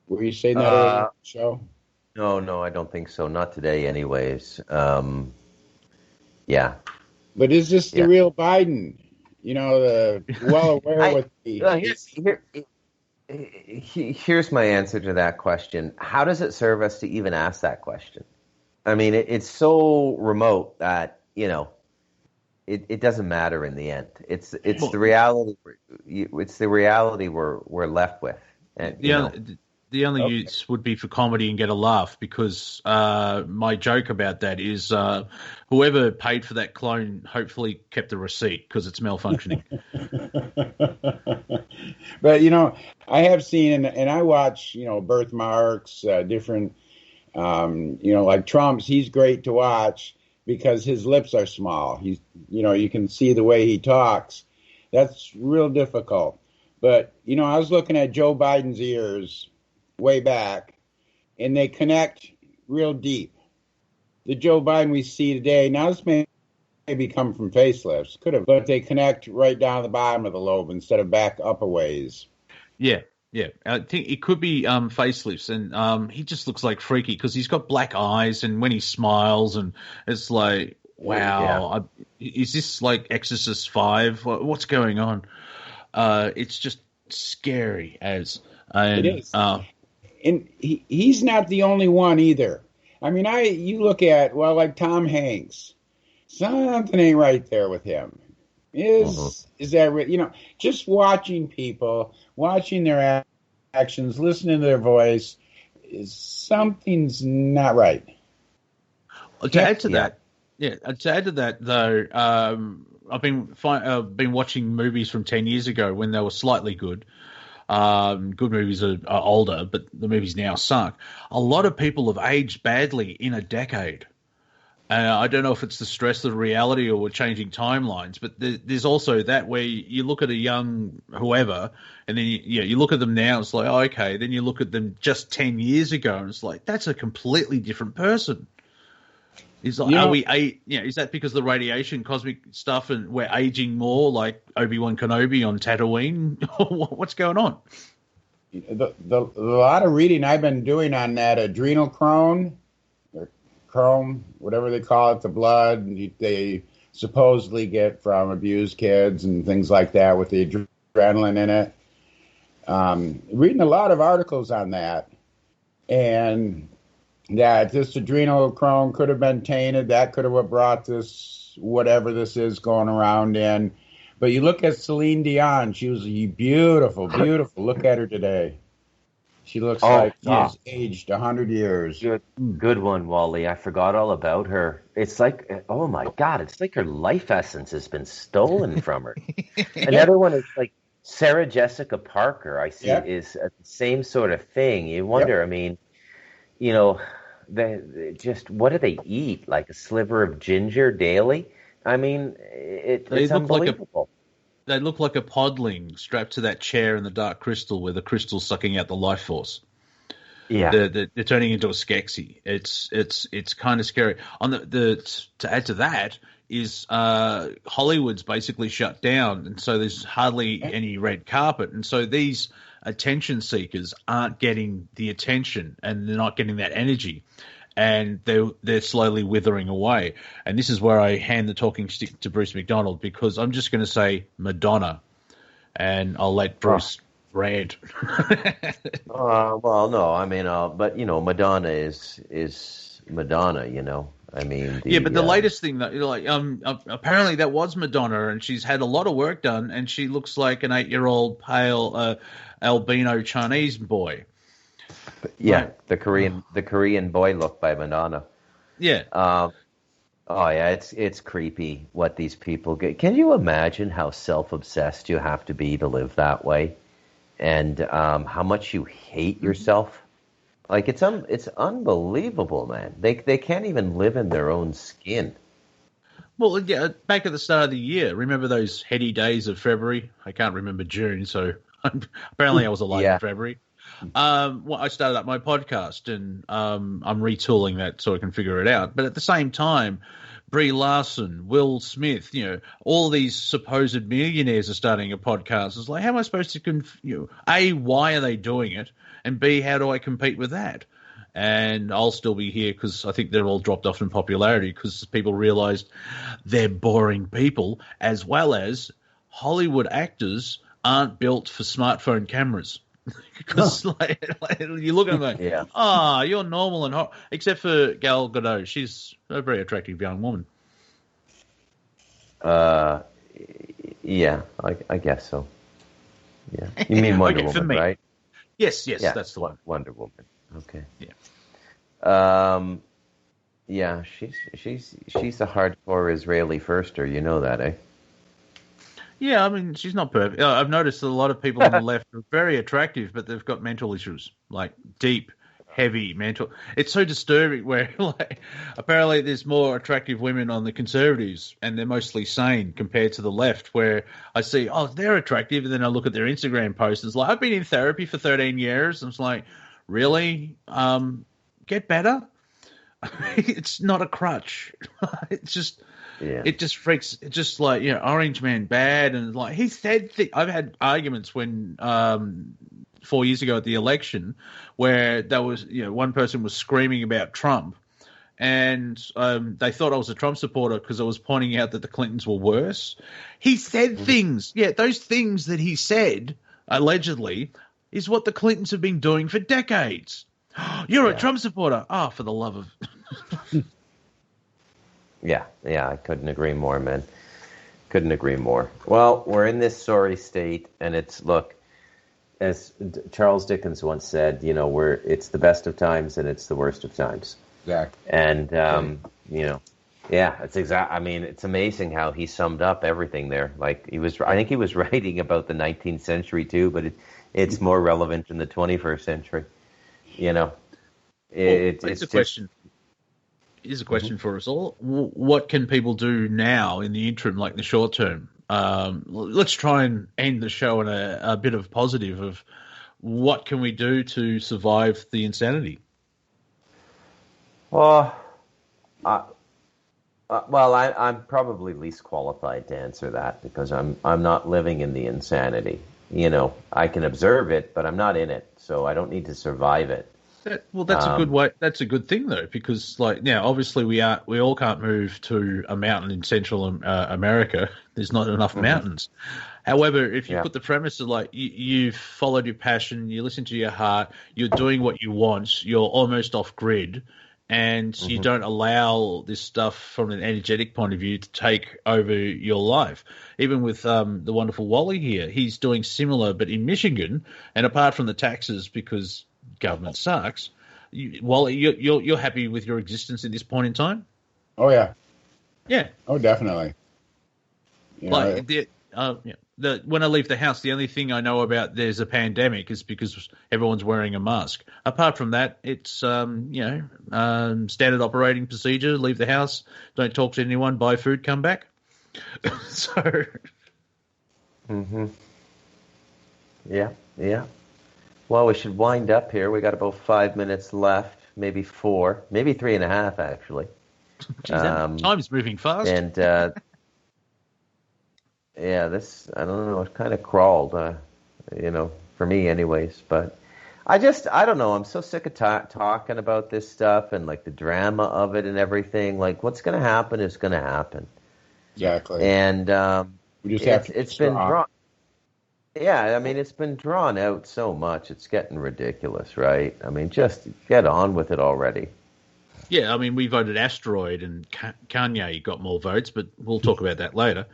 were you saying that on the show? No, I don't think so. Not today, anyways. Yeah. But is this the real Biden? Well aware with the... Here's my answer to that question. How does it serve us to even ask that question? I mean, it's so remote that, it doesn't matter in the end. It's the reality. It's the reality we're left with. And, the only use would be for comedy and get a laugh, because my joke about that is whoever paid for that clone hopefully kept the receipt, because it's malfunctioning. But I have seen, and I watch birthmarks, different like Trump's. He's great to watch because his lips are small. He's, you can see the way he talks. That's real difficult. But, I was looking at Joe Biden's ears way back, and they connect real deep. The Joe Biden we see today, now this may maybe come from facelifts, could have, but they connect right down the bottom of the lobe instead of back up a ways. Yeah. I think it could be facelifts, and he just looks like freaky because he's got black eyes, and when he smiles, and it's like, wow, is this like Exorcist 5? What's going on? It's just scary as. It is. And he's not the only one either. I mean, you look at, like Tom Hanks, something ain't right there with him. Is that, just watching people, watching their actions, listening to their voice, something's not right. To add to that, though, I've been watching movies from 10 years ago when they were slightly good. Good movies are older, but the movies now suck. A lot of people have aged badly in a decade. I don't know if it's the stress of reality or we're changing timelines, but there's also that where you look at a young whoever, and then you look at them now, it's like, oh, okay. Then you look at them just 10 years ago, and it's like, that's a completely different person. Is like, is that because of the radiation, cosmic stuff, and we're aging more like Obi-Wan Kenobi on Tatooine? What's going on? The lot of reading I've been doing on that adrenochrome, or chrome, whatever they call it, the blood they supposedly get from abused kids and things like that with the adrenaline in it. Reading a lot of articles on that, and that this adrenochrome could have been tainted. That could have what brought this, whatever this is going around in. But you look at Celine Dion. She was beautiful, beautiful. Look at her today. She looks like she's aged 100 years. Good one, Wally. I forgot all about her. It's like, oh my God, it's like her life essence has been stolen from her. Another one is like Sarah Jessica Parker, I see, is the same sort of thing. You wonder, I mean, you know, they just, what do they eat? Like a sliver of ginger daily? I mean, it's unbelievable. They look like a podling strapped to that chair in the Dark Crystal where the crystal's sucking out the life force. Yeah, they're turning into a Skeksis. It's kind of scary. On to add to that is Hollywood's basically shut down, and so there's hardly any red carpet, and so these attention seekers aren't getting the attention, and they're not getting that energy. And they're slowly withering away. And this is where I hand the talking stick to Bruce MacDonald, because I'm just going to say Madonna, and I'll let Bruce rant. Well, no, I mean, but you know, Madonna is Madonna, you know. I mean, but the latest thing that, like, apparently that was Madonna, and she's had a lot of work done, and she looks like an 8-year-old pale albino Chinese boy. Yeah, the Korean boy look by Madonna. Yeah. It's creepy what these people get. Can you imagine how self-obsessed you have to be to live that way, and how much you hate yourself? Like it's unbelievable, man. They can't even live in their own skin. Well, yeah, back at the start of the year, remember those heady days of February? I can't remember June, so apparently I was alive in February. I started up my podcast, and I'm retooling that so I can figure it out. But at the same time, Brie Larson, Will Smith, you know, all these supposed millionaires are starting a podcast. It's like, how am I supposed to A, why are they doing it? And B, how do I compete with that? And I'll still be here because I think they're all dropped off in popularity because people realized they're boring people, as well as Hollywood actors aren't built for smartphone cameras. Because like you look at them like, you're normal and hot, except for Gal Gadot. She's a very attractive young woman. Yeah, I guess so. Yeah, you mean Wonder Woman, right? Yes, that's the one. Wonder Woman. Okay. Yeah. Yeah, she's a hardcore Israeli firster. You know that, eh? Yeah, I mean, she's not perfect. I've noticed that a lot of people on the left are very attractive, but they've got mental issues, like deep, heavy mental. It's so disturbing where, like, apparently there's more attractive women on the conservatives, and they're mostly sane compared to the left, where I see, they're attractive, and then I look at their Instagram posts, and it's like, I've been in therapy for 13 years, and it's like, really? Get better? It's not a crutch. It's just... Yeah. It just freaks. It's just like, Orange Man bad, and like he said. I've had arguments when 4 years ago at the election where there was one person was screaming about Trump, and they thought I was a Trump supporter because I was pointing out that the Clintons were worse. He said things. Yeah, those things that he said allegedly is what the Clintons have been doing for decades. You're a Trump supporter. For the love of. Yeah, I couldn't agree more, man. Couldn't agree more. Well, we're in this sorry state, and look, as Charles Dickens once said, it's the best of times and it's the worst of times. Exactly. And, it's exact. I mean, it's amazing how he summed up everything there. Like I think he was writing about the 19th century too, but it's more relevant in the 21st century. It's a question. Here's a question for us all. What can people do now in the interim, like the short term? Let's try and end the show on a bit of positive of what can we do to survive the insanity? Well, I'm probably least qualified to answer that because I'm not living in the insanity. I can observe it, but I'm not in it, so I don't need to survive it. That's a good way. That's a good thing though, because obviously we all can't move to a mountain in Central America. There's not enough mountains. However, if you put the premise of like you've followed your passion, you listen to your heart, you're doing what you want, you're almost off grid, and you don't allow this stuff from an energetic point of view to take over your life. Even with the wonderful Wally here, he's doing similar, but in Michigan, and apart from the taxes, because government sucks, Wally, you're happy with your existence at this point in time? Oh, yeah. Yeah. Oh, definitely. When I leave the house, the only thing I know about there's a pandemic is because everyone's wearing a mask. Apart from that, it's standard operating procedure. Leave the house, don't talk to anyone, buy food, come back. So. Yeah. Well, we should wind up here. We got about 5 minutes left, maybe 4, maybe 3.5 actually. Jeez, time's moving fast. And this, I don't know, it kind of crawled, for me anyways. But I don't know. I'm so sick of talking about this stuff and like the drama of it and everything. Like what's going to happen is going to happen. Exactly. And we just have it's been drawn. Yeah, I mean, it's been drawn out so much. It's getting ridiculous, right? I mean, just get on with it already. Yeah, I mean, we voted asteroid and Kanye got more votes, but we'll talk about that later.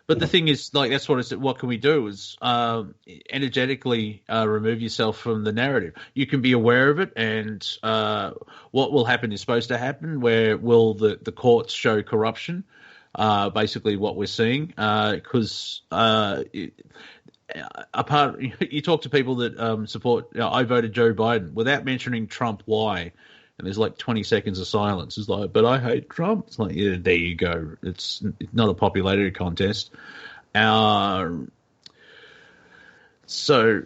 But the thing is, like, that's what I said. What can we do is energetically remove yourself from the narrative. You can be aware of it, and what will happen is supposed to happen, where will the courts show corruption, basically what we're seeing, because you talk to people that support, I voted Joe Biden, without mentioning Trump, why? And there's like 20 seconds of silence. It's like, but I hate Trump. It's like, yeah, there you go. It's not a popularity contest. So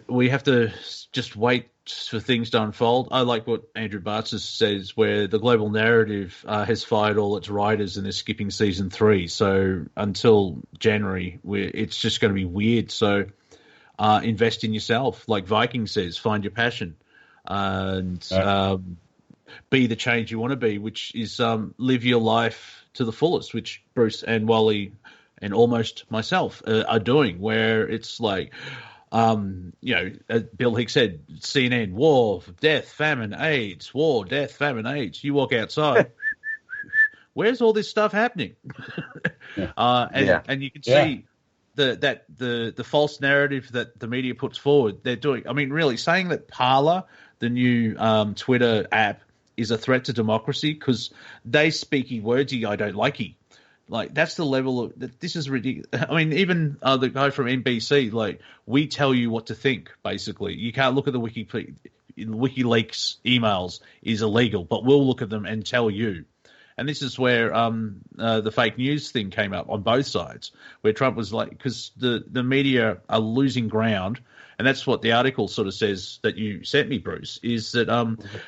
we have to just wait for things to unfold. I like what Andrew Bartz says, where the global narrative has fired all its writers and is skipping season 3. So until January, it's just going to be weird. So invest in yourself. Like Viking says, find your passion. And be the change you want to be, which is live your life to the fullest, which Bruce and Wally and almost myself are doing, where it's like, as Bill Hicks said, CNN, war, death, famine, AIDS, war, death, famine, AIDS. You walk outside, where's all this stuff happening? And you can see the false narrative that the media puts forward. They're doing. I mean, really saying that Parler, the new Twitter app, is a threat to democracy because they speaky wordsy, I don't likey. Like, that's the level of, this is ridiculous. I mean, even the guy from NBC, like, we tell you what to think, basically. You can't look at the WikiLeaks emails is illegal, but we'll look at them and tell you. And this is where the fake news thing came up on both sides, where Trump was like, because the media are losing ground. And that's what the article sort of says that you sent me, Bruce, is that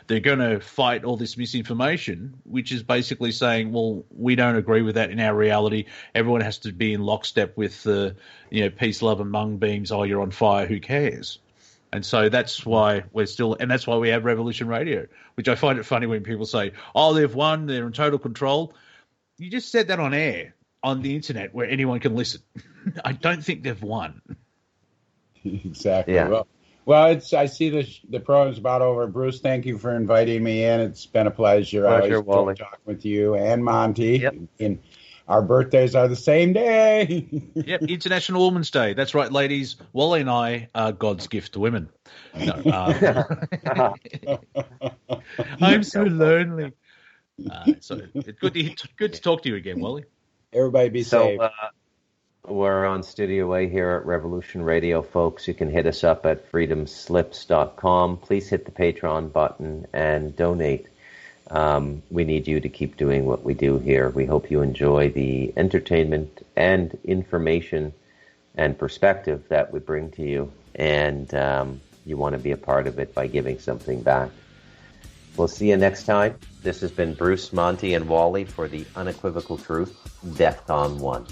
they're going to fight all this misinformation, which is basically saying, well, we don't agree with that in our reality. Everyone has to be in lockstep with peace, love, and mung beams. Oh, you're on fire. Who cares? And so that's why that's why we have Revolution Radio, which I find it funny when people say, oh, they've won, they're in total control. You just said that on air, on the internet, where anyone can listen. I don't think they've won. Exactly. Yeah. Well, I see the program's about over. Bruce, thank you for inviting me in. It's been a pleasure. Pleasure, Wally. Talking with you and Monty. Yep. And our birthdays are the same day. Yep, International Women's Day. That's right, ladies. Wally and I are God's gift to women. No, I'm so lonely. So it's good to talk to you again, Wally. Everybody be safe. We're on Studio A here at Revolution Radio, folks. You can hit us up at freedomslips.com. Please hit the Patreon button and donate. We need you to keep doing what we do here. We hope you enjoy the entertainment and information and perspective that we bring to you. And you want to be a part of it by giving something back. We'll see you next time. This has been Bruce, Monty, and Wally for the Unequivocal Truth, Defcon 1.